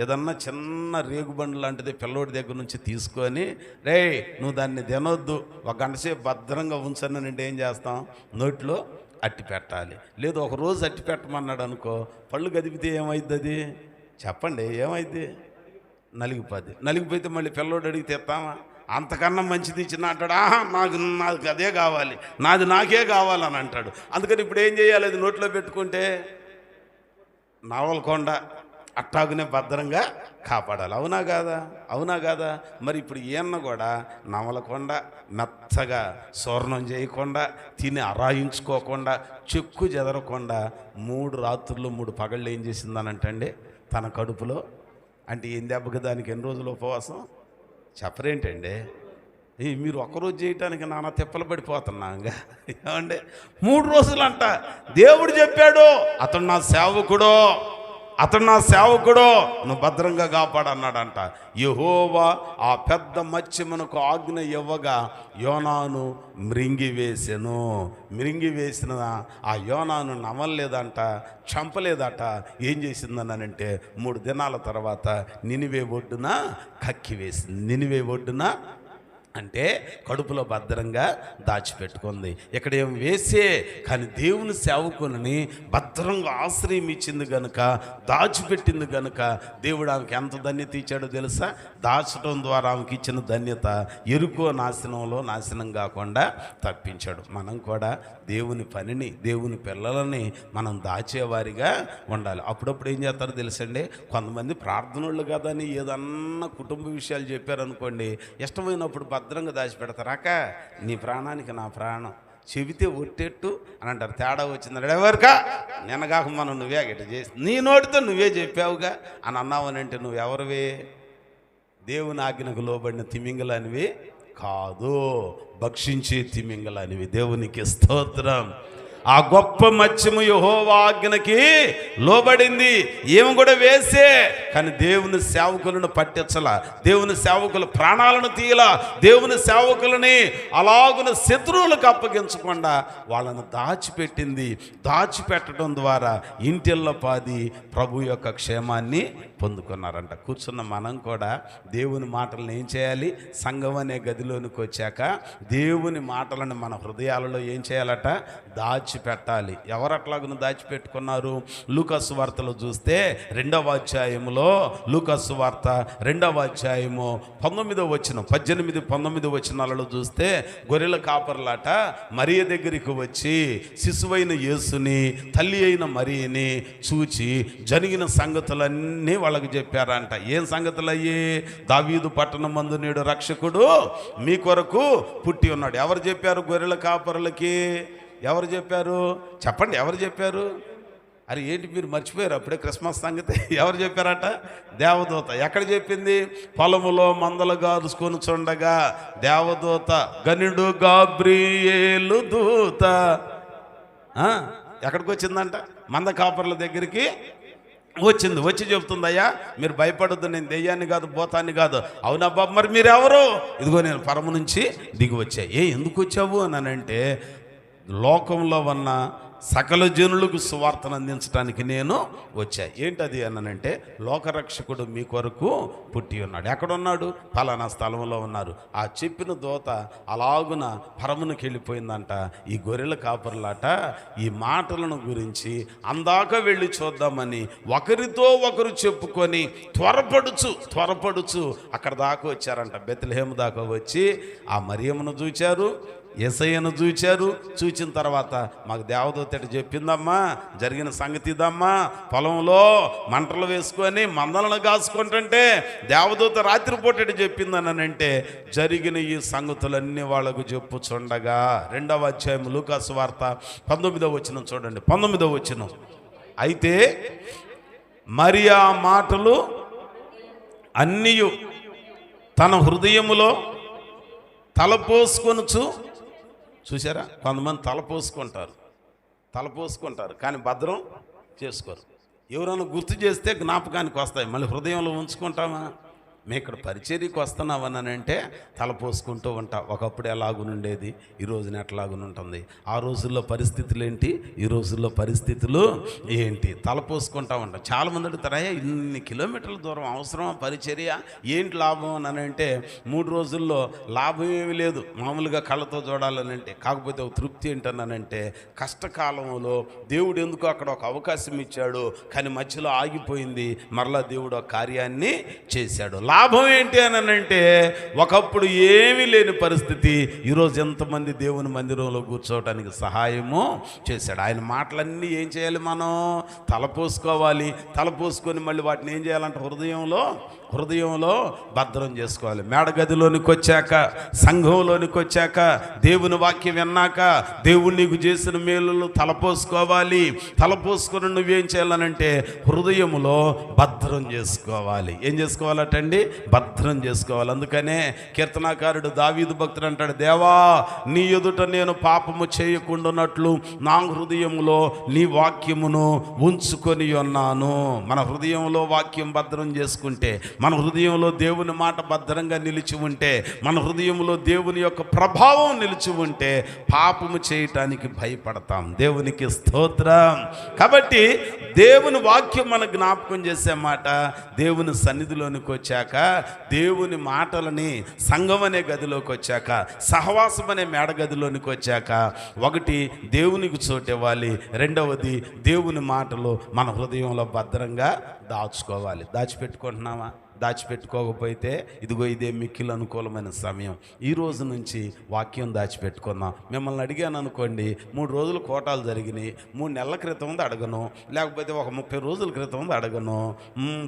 ఏదన్నా చిన్న రేగుబండు లాంటిది పిల్లోడి దగ్గర నుంచి తీసుకొని, రే నువ్వు దాన్ని తినొద్దు, 1 గంట సేపు భద్రంగా ఉంచనంటే ఏం చేస్తాం? నోట్లో అట్టి పెట్టాలి. లేదు, ఒక రోజు అట్టి పెట్టమన్నాడు అనుకో, పళ్ళు కదిపితే ఏమైద్ది? అది చెప్పండి, ఏమైద్ది? నలిగిపోతే మళ్ళీ పిల్లోడు అడిగితే ఇస్తామా? అంతకన్నా మంచిది ఇచ్చిన అంటాడు, నాకు అదే కావాలి, నాకే కావాలని అంటాడు. అందుకని ఇప్పుడు ఏం చేయాలి? అది నోట్లో పెట్టుకుంటే నవలకొండ అట్టాగునే భద్రంగా కాపాడాలి. అవునా కాదా? మరి ఇప్పుడు ఈయన కూడా నవలకుండా, మెత్తగా స్వర్ణం చేయకుండా, తిని అరాయించుకోకుండా, చెక్కు చెదరకుండా 3 రాత్రులు 3 పగళ్ళు ఏం చేసిందనంటండి తన కడుపులో. అంటే ఏం దెబ్బకి దానికి ఎన్ని రోజులు ఉపవాసం చెప్పరేంటండి? మీరు ఒక్కరోజు చేయటానికి నానా తిప్పలు పడిపోతున్నా. ఏమండి, 3 రోజులంట. దేవుడు చెప్పాడు, అతడు నా సేవకుడు, నువ్వు భద్రంగా కాపాడన్నాడంట. యెహోవా ఆ పెద్ద మత్స్యమునకు ఆజ్ఞ ఇవ్వగా యోనాను మృంగివేసిన ఆ యోనాను నమలలేదంట, చంపలేదట. ఏం చేసిందనంటే 3 దినాల తర్వాత నినివే ఒడ్డున కక్కివేసింది. నినివే ఒడ్డున అంటే కడుపులో భద్రంగా దాచిపెట్టుకుంది. ఇక్కడ ఏం వేసే కానీ దేవుని సేవకుని భద్రంగా ఆశ్రయం ఇచ్చింది గనుక, దాచిపెట్టింది గనుక దేవుడు ఆమెకి ఎంత ధన్యత ఇచ్చాడో తెలుసా? దాచడం ద్వారా ఆమెకి ఇచ్చిన ధన్యత ఎరుకో నాశనం కాకుండా తప్పించాడు. మనం కూడా దేవుని పనిని, దేవుని పిల్లలని మనం దాచేవారిగా ఉండాలి. అప్పుడప్పుడు ఏం చేస్తారో తెలుసండి, కొంతమంది ప్రార్థనలు కదా అని ఏదన్నా కుటుంబ విషయాలు చెప్పారనుకోండి, ఇష్టమైనప్పుడు భద్రంగా దాచిపెడతారాక నీ ప్రాణానికి నా ప్రాణం చెబితే ఒట్టెట్టు అని అంటారు. తేడా వచ్చింది ఎవరికా నిన్నగాక మనం నువ్వే గిట్ట చేసి నీ నోటితో నువ్వే చెప్పావుగా అని అన్నావనంటే నువ్వెవరివే? దేవుని ఆజ్ఞకు లోబడిన తిమింగలనివి కాదు, భక్షించే తిమింగలనివి. దేవునికి స్తోత్రం. ఆ గొప్ప మత్స్యము యెహోవా ఆజ్ఞకి లోబడింది. ఏమి కూడా వేసే కానీ దేవుని సేవకులను పట్టించలా, దేవుని సేవకుల ప్రాణాలను తీయలా, దేవుని సేవకులని అలాగున శత్రువులకు అప్పగించకుండా వాళ్ళను దాచిపెట్టింది. దాచిపెట్టడం ద్వారా ఇంటిల్లపాది ప్రభు యొక్క క్షేమాన్ని పొందుకున్నారంట. కూర్చున్న మనం కూడా దేవుని మాటలను ఏం చేయాలి? సంఘం అనే గదిలోనికి వచ్చాక దేవుని మాటలను మన హృదయాలలో ఏం చేయాలట? దాచిపెట్టాలి. ఎవరు అట్లాగున దాచిపెట్టుకున్నారు? లూకాసు వార్తలో చూస్తే 2వ అధ్యాయములో, లూకాసు వార్త 2వ అధ్యాయము 19వ వచనం, 18, 19 వచనాలలో చూస్తే గొర్రెల కాపర్లాట మరియ దగ్గరికి వచ్చి శిశువైన యేసుని, తల్లి అయిన మరియని చూచి జరిగిన సంగతులన్నీ వాళ్ళకి చెప్పారంట. ఏం సంగతులు అయ్యి? దావీదు పట్టణమందు నేడు రక్షకుడు మీ కొరకు పుట్టి ఉన్నాడు. ఎవరు చెప్పారు? గొర్రెల కాపరులకి ఎవరు చెప్పారు? చెప్పండి, ఎవరు చెప్పారు? అరే ఏంటి మీరు మర్చిపోయారు అప్పుడే క్రిస్మస్ సంగతి? ఎవరు చెప్పారట? దేవదూత. ఎక్కడ చెప్పింది? పొలములో మందలు గారుసుకొని చుండగా దేవదూత, గనుడు గాబ్రియేలు దూత ఎక్కడికి వచ్చిందంట? మంద కాపర్ల దగ్గరికి వచ్చింది. వచ్చి చెప్తుందయ్యా మీరు భయపడొద్దు, నేను దెయ్యాన్ని కాదు, భూతాన్ని కాదు. అవునా బాబు, మరి మీరెవరు? ఇదిగో నేను పరము నుంచి దిగి వచ్చా. ఎందుకు వచ్చావు అని అంటే, లోకంలో ఉన్న సకల జనులకు సువార్తను అందించడానికి నేను వచ్చా. ఏంటది అనంటే, లోకరక్షకుడు మీ కొరకు పుట్టి ఉన్నాడు. ఎక్కడున్నాడు? ఫలానా స్థలంలో ఉన్నారు. ఆ చెప్పిన దూత అలాగున పరమునికి వెళ్ళిపోయిందంట. ఈ గొర్రెల కాపర్లాట ఈ మాటలను గురించి అందాక వెళ్ళి చూద్దామని ఒకరితో ఒకరు చెప్పుకొని త్వరపడుచు అక్కడ దాకా వచ్చారంట. బెత్లెహేము దాకా వచ్చి ఆ మరియమ్మను చూచారు, యేసయ్యను చూచారు. చూచిన తర్వాత మాకు దేవదూత చెప్పిందమ్మా, జరిగిన సంగతి ఇదమ్మా, పొలంలో మంటలు వేసుకొని మందలను కాసుకుంటుంటే దేవదూత రాత్రిపూట చెప్పిందని అంటే, జరిగిన ఈ సంగతులన్నీ వాళ్ళకు చెప్పుచుండగా 2వ అధ్యాయం లూకాసు వార్త 19వ వచనం చూడండి. 19వ వచనం, అయితే మరి ఆ మాటలు అన్నీ తన హృదయములో తలపోసుకొనుచు. చూసారా, కొంతమంది తలపోసుకుంటారు కానీ భద్రం చేసుకోరు. ఎవరైనా గుర్తు చేస్తే జ్ఞాపకానికి వస్తాయి, మళ్ళీ హృదయంలో ఉంచుకుంటామా? మేము ఇక్కడ పరిచర్యకి వస్తున్నామని అంటే తలపోసుకుంటూ ఉంటా. ఒకప్పుడు ఎలాగునుండేది, ఈ రోజున ఎట్లాగునుంటుంది, ఆ రోజుల్లో పరిస్థితులు ఏంటి, ఈ రోజుల్లో పరిస్థితులు ఏంటి, తలపోసుకుంటా ఉంటాం. చాలామంది అడుగుతారా, ఇన్ని కిలోమీటర్ల దూరం అవసరమా పరిచర్య, ఏంటి లాభం అని అంటే, 3 రోజుల్లో లాభం ఏమీ లేదు మామూలుగా కళ్ళతో చూడాలని అంటే. కాకపోతే ఒక తృప్తి ఏంటన్నానంటే, కష్టకాలంలో దేవుడు ఎందుకు అక్కడ ఒక అవకాశం ఇచ్చాడు, కానీ మధ్యలో ఆగిపోయింది, మరలా దేవుడు ఒక కార్యాన్ని చేశాడు. లాభం ఏంటి అని అంటే, ఒకప్పుడు ఏమీ లేని పరిస్థితి ఈరోజు ఎంతమంది దేవుని మందిరంలో కూర్చోవటానికి సహాయము చేశాడు. ఆయన మాటలన్నీ ఏం చేయాలి? మనం తలపోసుకోవాలి. తలపోసుకొని మళ్ళీ వాటిని ఏం చేయాలంటే హృదయంలో భద్రం చేసుకోవాలి. మేడగదిలోనికి వచ్చాక, సంఘంలోనికి వచ్చాక, దేవుని వాక్యం విన్నాక దేవుడు నీకు చేసిన మేలులు తలపోసుకోవాలి. తలపోసుకొని నువ్వేం చేయాలనంటే హృదయములో భద్రం చేసుకోవాలి. ఏం చేసుకోవాలటండి? భద్రం చేసుకోవాలి. అందుకనే కీర్తనాకారుడు దావీదు భక్తుడు అంటాడు, దేవా నీ ఎదుట నేను పాపము చేయకుండానట్లు నా హృదయములో నీ వాక్యమును ఉంచుకొని ఉన్నాను. మన హృదయంలో వాక్యం భద్రం చేసుకుంటే, మన హృదయంలో దేవుని మాట భద్రంగా నిలిచి ఉంటే, మన హృదయంలో దేవుని యొక్క ప్రభావం నిలిచి ఉంటే పాపము చేయటానికి భయపడతాం. దేవునికి స్తోత్రం. కాబట్టి దేవుని వాక్యం మన జ్ఞాపకం చేసే మాట, దేవుని సన్నిధిలోనికి వచ్చాక, దేవుని మాటలని సంఘం అనే గదిలోకి వచ్చాక, సహవాసం అనే మేడ గదిలోనికి వచ్చాక, ఒకటి దేవునికి చోటివ్వాలి, రెండవది దేవుని మాటలు మన హృదయంలో భద్రంగా దాచుకోవాలి. దాచిపెట్టుకుంటున్నామా? దాచిపెట్టుకోకపోతే ఇదిగో ఇదే మిక్కిలి అనుకూలమైన సమయం. ఈ రోజు నుంచి వాక్యం దాచిపెట్టుకుందాం. మిమ్మల్ని అడిగాను అనుకోండి, 3 రోజులు కోటాలు జరిగినాయి, 3 నెలల క్రితం ఉంది అడగను, లేకపోతే ఒక 30 రోజుల క్రితం ఉంది అడగను,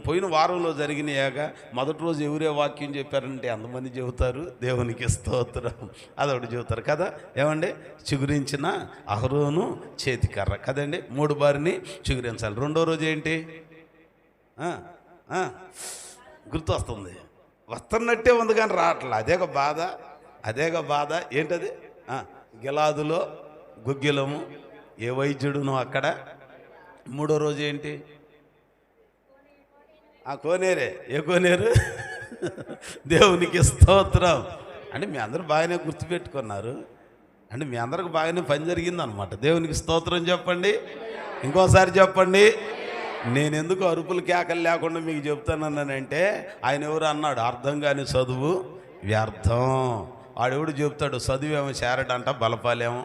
పోయిన వారంలో జరిగినాయాగా మొదటి రోజు ఎవరే వాక్యం చెప్పారంటే ఎంతమంది చెబుతారు? దేవునికి స్తోత్రం. అదొకటి చెబుతారు కదా, ఏమండి? చిగురించిన అహరోను చేతికర్ర కదండి, 3 బారిని చిగురించాలి. రెండో రోజు ఏంటి? గుర్తు వస్తుంది, వస్తున్నట్టే ఉంది కానీ రావట్లే. అదేగా బాధ, అదేగా బాధ. ఏంటది? గిలాదులో గుగ్గిలము, ఏ వైద్యుడును అక్కడ. మూడో రోజు ఏంటి? కోనేరే. ఏ కోనేరు? దేవునికి స్తోత్రం. అంటే మీ అందరూ బాగానే గుర్తుపెట్టుకున్నారు, అంటే మీ అందరికి బాగానే పని జరిగిందనమాట. దేవునికి స్తోత్రం చెప్పండి, ఇంకోసారి చెప్పండి. నేను ఎందుకు అరుపులు కేకలు లేకుండా మీకు చెప్తానన్నానంటే, ఆయన ఎవరు అన్నాడు, అర్థం కాని చదువు వ్యర్థం. వాడెవడు చెప్తాడు చదువేమో చేరడంట, బలపాలేమో.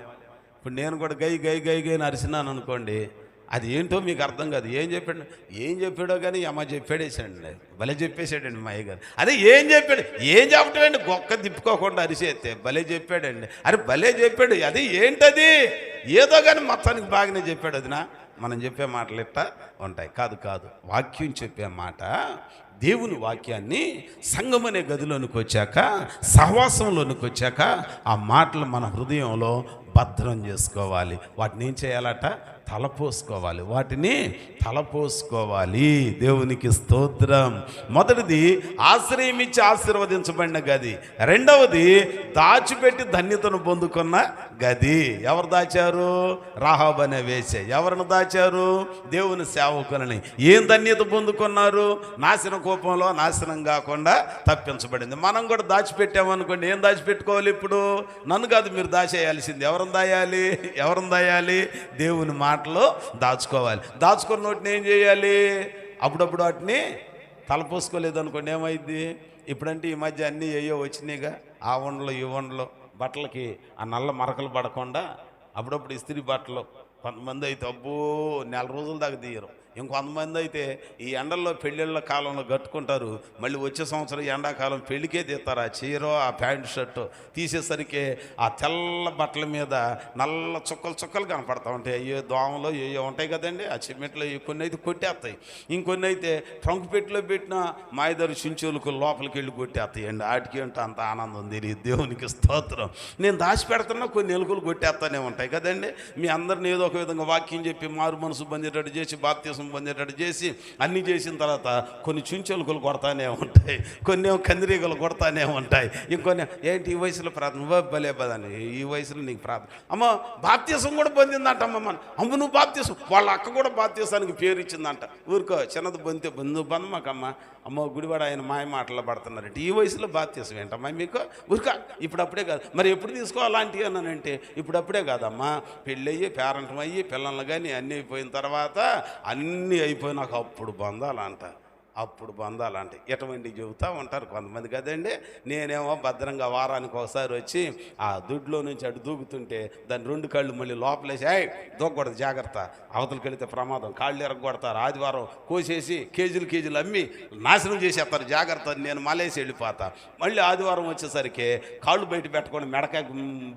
ఇప్పుడు నేను కూడా గై గై గై గై అరిసినాను అనుకోండి, అది ఏంటో మీకు అర్థం కాదు. ఏం చెప్పాడో కానీ అమ్మ చెప్పాడేసాడండి, భలే చెప్పేశాడండి మా అయ్యగారు. అదే ఏం చెప్పటండి, గొక్క తిప్పుకోకుండా అరిసేస్తే భలే చెప్పాడండి. అరే భలే చెప్పాడు, అది ఏంటది? ఏదో కానీ మొత్తానికి బాగానే చెప్పాడు. అదినా మనం చెప్పే మాటలు ఇట్ట ఉంటాయి. కాదు, వాక్యం చెప్పే మాట, దేవుని వాక్యాన్ని సంఘం అనే గదిలోనికి వచ్చాక, సహవాసంలోనికి వచ్చాక ఆ మాటలు మన హృదయంలో భద్రం చేసుకోవాలి. వాటిని ఏం చేయాలట? తలపోసుకోవాలి. వాటిని తలపోసుకోవాలి. దేవునికి స్తోత్రం. మొదటిది ఆశ్రయం ఇచ్చి ఆశీర్వదించబడిన గది, రెండవది దాచిపెట్టి ధన్యతను పొందుకున్న గది. ఎవరు దాచారు? రాహాబు అనే వేశ్య. ఎవరిని దాచారు? దేవుని సేవకులని. ఏం ధన్యత పొందుకున్నారు? నాశన కోపంలో నాశనం కాకుండా తప్పించబడింది. మనం కూడా దాచిపెట్టామనుకోండి, ఏం దాచిపెట్టుకోవాలి? ఇప్పుడు నన్ను కాదు, మీరు దాచేయాల్సింది. ఎవరిని దాయాలి? దేవుని మాటలో దాచుకోవాలి. దాచుకున్న నోటిని ఏం చేయాలి? అప్పుడప్పుడు వాటిని తలపోసుకోలేదు అనుకోండి, ఏమైంది? ఇప్పుడంటే ఈ మధ్య అన్నీ ఏయో వచ్చినాయిగా, ఆ వండలు ఈ వండలు, బట్టలకి ఆ నల్ల మరకలు పడకుండా అప్పుడప్పుడు ఇస్త్రీ బట్టలు. కొంతమంది అయితే అబ్బో 4 రోజుల దాకా తీయరు. ఇంకొంతమంది అయితే ఈ ఎండల్లో పెళ్ళిళ్ళ కాలంలో కట్టుకుంటారు, మళ్ళీ వచ్చే సంవత్సరం ఎండాకాలం పెళ్ళికే తీస్తారు. ఆ చీర, ఆ ప్యాంటు షర్టు తీసేసరికి ఆ తెల్ల బట్టల మీద నల్ల చుక్కలు కనపడతా ఉంటాయి. అయ్యో దోమలు ఏయో ఉంటాయి కదండి, ఆ చిమ్మెట్లో కొన్ని అయితే కొట్టేస్తాయి, ఇంకొన్ని అయితే ట్రంక్ పెట్టిలో పెట్టిన మాయదారు చించులకు లోపలికి వెళ్ళి కొట్టేస్తాయండి. వాటికి ఏంటో అంత ఆనందం తెలియదు. దేవునికి స్తోత్రం. నేను దాచిపెడుతున్నా కొన్ని ఎలుకలు కొట్టేస్తానే ఉంటాయి కదండి. మీ అందరిని ఏదో ఒక విధంగా వాక్యం చెప్పి మారు మనసు పొందేటట్టు చేసి, బాప్తిసం పొందేటట్టు చేసి, అన్నీ చేసిన తర్వాత కొన్ని చుంచెలుకలు కొడతానే ఉంటాయి, కొన్ని కందిరీగలు కొడతానే ఉంటాయి, ఇంకొన్ని ఏంటి ఈ వయసులో ప్రార్థన భలే బదని, ఈ వయసులో నీకు ప్రార్థన. అమ్మ బాప్తిసం కూడా పొందిందంట. అమ్మ నువ్వు బాప్తిసం, వాళ్ళ అక్క కూడా బాప్తిసానికి పేరు ఇచ్చిందంట. ఊరుకో, చిన్నది పొందితే నువ్వు బంధమాకమ్మ. అమ్మ గుడివాడ ఆయన మాయ మాటలు పడుతున్నారంటే, ఈ వయసులో బాప్తిసం ఏంటమ్మా మీకు? ఊరుక, ఇప్పుడప్పుడే కాదు. మరి ఎప్పుడు తీసుకోవాలంటే అన్నానంటే, ఇప్పుడప్పుడే కాదమ్మా, పెళ్ళయ్యి పేరెంట్ అయ్యి పిల్లలు కానీ అన్నీ అయిపోయిన తర్వాత, అన్నీ అయిపోయినాక అప్పుడు బంధాలంటే ఎటువంటి చెబుతూ ఉంటారు కొంతమంది కదండి. నేనేమో భద్రంగా వారానికి ఒకసారి వచ్చి ఆ దుడ్లో నుంచి అటు దూకుతుంటే దాని 2 కళ్ళు మళ్ళీ లోపలేసి దూకూడదు జాగ్రత్త, అవతలకి వెళితే ప్రమాదం, కాళ్ళు ఎరగొడతారు. ఆదివారం కోసేసి కేజీలు అమ్మి నాశనం చేసేస్తారు, జాగ్రత్త. నేను మలేసి వెళ్ళిపోతా. మళ్ళీ ఆదివారం వచ్చేసరికి కాళ్ళు బయట పెట్టుకొని మెడకాయ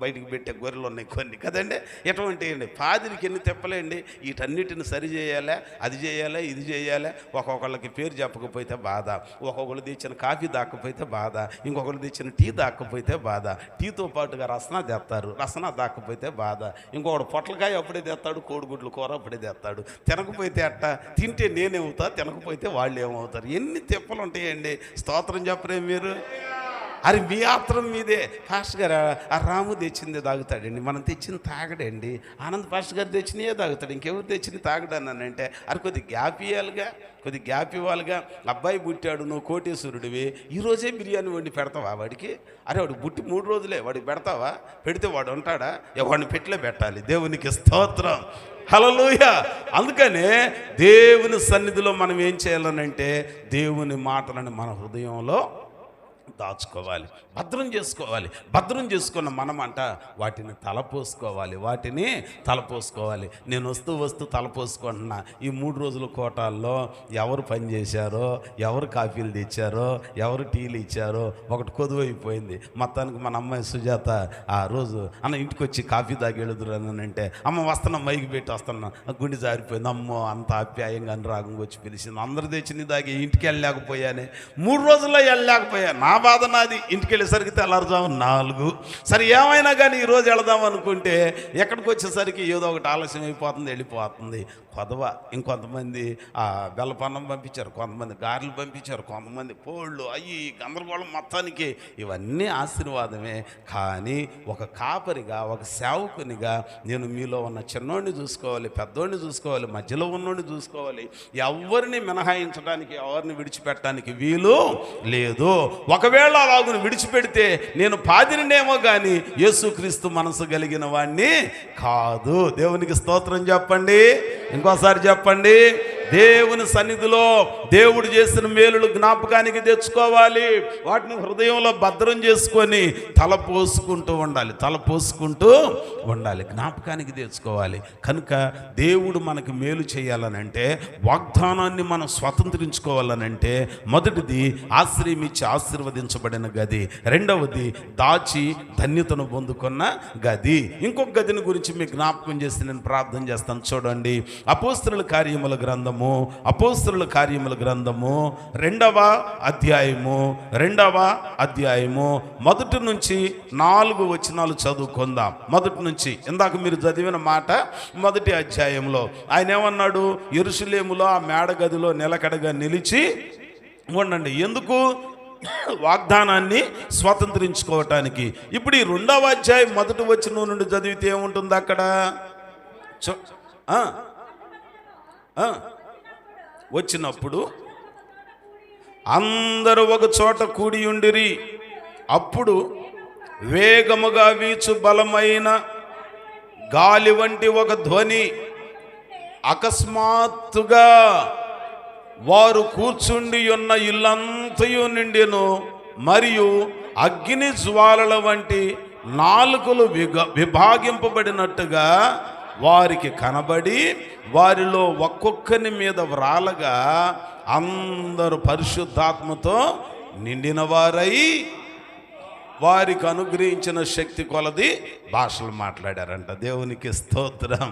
బయటికి పెట్టే గొర్రెలు ఉన్నాయి కొన్ని కదండి. ఎటువంటి పాదిరికి ఎన్ని తిప్పలేండి. వీటన్నిటిని సరి చేయాలి, అది చేయాలి, ఇది చేయాలి. ఒక్కొక్కళ్ళకి పేరు చెప్పకపోతే బాధ, ఒక్కొక్కరు తెచ్చిన కాఫీ దాక్కపోతే బాధ, ఇంకొకరు తెచ్చిన టీ దాక్కపోతే బాధ, టీతో పాటుగా రసన తెస్తారు, రసన దాక్కపోతే బాధ, ఇంకొకడు పొట్లకాయ అప్పుడే తెస్తాడు, కోడిగుడ్లు కూర అప్పుడే తెస్తాడు. తినకపోతే అట్ట, తింటే నేనేమవుతా, తినకపోతే వాళ్ళు ఏమవుతారు. ఎన్ని తిప్పలు ఉంటాయండి. స్తోత్రం చెప్పరే మీరు? అది మీ ఆత్రం మీదే. పాస్టర్ గారు ఆ రాము తెచ్చిందే తాగుతాడండి, మనం తెచ్చింది తాగడండి. ఆనంద్ పాస్టర్ గారు తెచ్చినయే తాగుతాడు, ఇంకెవరు తెచ్చింది తాగడానంటే అది కొద్ది గ్యాప్ ఇవ్వాలిగా, కొద్ది గ్యాప్ ఇవ్వాలిగా. అబ్బాయి పుట్టాడు, నువ్వు కోటేశ్వరుడివి, ఈరోజే బిర్యానీ వండి పెడతావా వాడికి? అరే వాడు పుట్టి 3 రోజులే, వాడికి పెడతావా? పెడితే వాడు ఉంటాడా? వాడిని పెట్లే పెట్టాలి. దేవునికి స్తోత్రం, హల్లెలూయా. అందుకనే దేవుని సన్నిధిలో మనం ఏం చేయాలనంటే దేవుని మాటలను మన హృదయంలో దాచుకోవాలి, భద్రం చేసుకోవాలి. భద్రం చేసుకున్న మనమంట వాటిని తలపోసుకోవాలి, వాటిని తలపోసుకోవాలి. నేను వస్తూ తలపోసుకుంటున్నా. ఈ 3 రోజుల కోటాల్లో ఎవరు పని చేశారో, ఎవరు కాఫీలు తెచ్చారో, ఎవరు టీలు ఇచ్చారో ఒకటి కొదువైపోయింది. మొత్తానికి మన అమ్మాయి సుజాత ఆ రోజు అన్న ఇంటికి వచ్చి కాఫీ తాగి వెళుదురనంటే, అమ్మ వస్తున్నా మైకి పెట్టి వస్తున్నా, గుండె జారిపోయింది. అమ్మో అంత ఆప్యాయంగా అనురాగంగా వచ్చి పిలిచింది. అందరు తెచ్చి నీ దాగి ఇంటికి వెళ్ళలేకపోయానే, 3 రోజుల్లో వెళ్ళలేకపోయా. నా బాధ నాది. ఇంటికి వెళ్ళేసరికి తెల్లారుజాము 4. సరే ఏమైనా కానీ ఈరోజు వెళదాం అనుకుంటే ఎక్కడికి వచ్చేసరికి ఏదో ఒకటి ఆలస్యం అయిపోతుంది, వెళ్ళిపోతుంది. కొదవ ఇంకొంతమంది బెల్లపన్నం పంపించారు, కొంతమంది గారెలు పంపించారు, కొంతమంది పోళ్ళు అయ్యి గందరగోళం. మొత్తానికి ఇవన్నీ ఆశీర్వాదమే. కానీ ఒక కాపరిగా, ఒక సేవకునిగా నేను మీలో ఉన్న చిన్నోడిని చూసుకోవాలి, పెద్దోడిని చూసుకోవాలి, మధ్యలో ఉన్నోడిని చూసుకోవాలి. ఎవరిని మినహాయించడానికి, ఎవరిని విడిచిపెట్టడానికి వీలు లేదు. ఒకవేళ అలాగుని విడిచిపెడితే నేను పాదిరినేమో కానీ యేసుక్రీస్తు మనసు కలిగిన వాడిని కాదు. దేవునికి స్తోత్రం చెప్పండి, ఇంకోసారి చెప్పండి. దేవుని సన్నిధిలో దేవుడు చేసిన మేలులు జ్ఞాపకానికి తెచ్చుకోవాలి. వాటిని హృదయంలో భద్రం చేసుకొని తలపోసుకుంటూ ఉండాలి, జ్ఞాపకానికి తెచ్చుకోవాలి. కనుక దేవుడు మనకు మేలు చేయాలనంటే, వాగ్దానాన్ని మనం స్వతంత్రించుకోవాలనంటే, మొదటిది ఆశ్రయం ఇచ్చి ఆశీర్వదించబడిన గది, రెండవది దాచి ధన్యతను పొందుకున్న గది. ఇంకొక గదిని గురించి మీకు జ్ఞాపకం చేసి నేను ప్రార్థన చేస్తాను. చూడండి, అపోస్తలుల కార్యముల గ్రంథము 2వ అధ్యాయము 1 నుంచి 4 వచనాలు చదువుకుందాం. మొదటి నుంచి ఇందాక మీరు చదివిన మాట, మొదటి అధ్యాయంలో ఆయన ఏమన్నాడు? యెరూషలేములో ఆ మేడగదిలో నిలకడగా నిలిచి ఉండండి. ఎందుకు? వాగ్దానాన్ని స్వతంత్రించుకోవటానికి. ఇప్పుడు ఈ 2వ అధ్యాయం 1వ వచనం నుండి చదివితే ఏముంటుంది అక్కడ? వచ్చినప్పుడు అందరూ ఒక చోట కూడి ఉండిరి. అప్పుడు వేగముగా వీచు బలమైన గాలి వంటి ఒక ధ్వని అకస్మాత్తుగా వారు కూర్చుండి ఉన్న ఇల్లంతయు నిండెను. మరియు అగ్ని జ్వాలల వంటి నాలుకలు విభాగింపబడినట్టుగా వారికి కనబడి, వారిలో ఒక్కొక్కని మీద వ్రాలగా అందరూ పరిశుద్ధాత్మతో నిండిన వారై వారికి అనుగ్రహించిన శక్తి కొలది భాషలు మాట్లాడారంట. దేవునికి స్తోత్రం.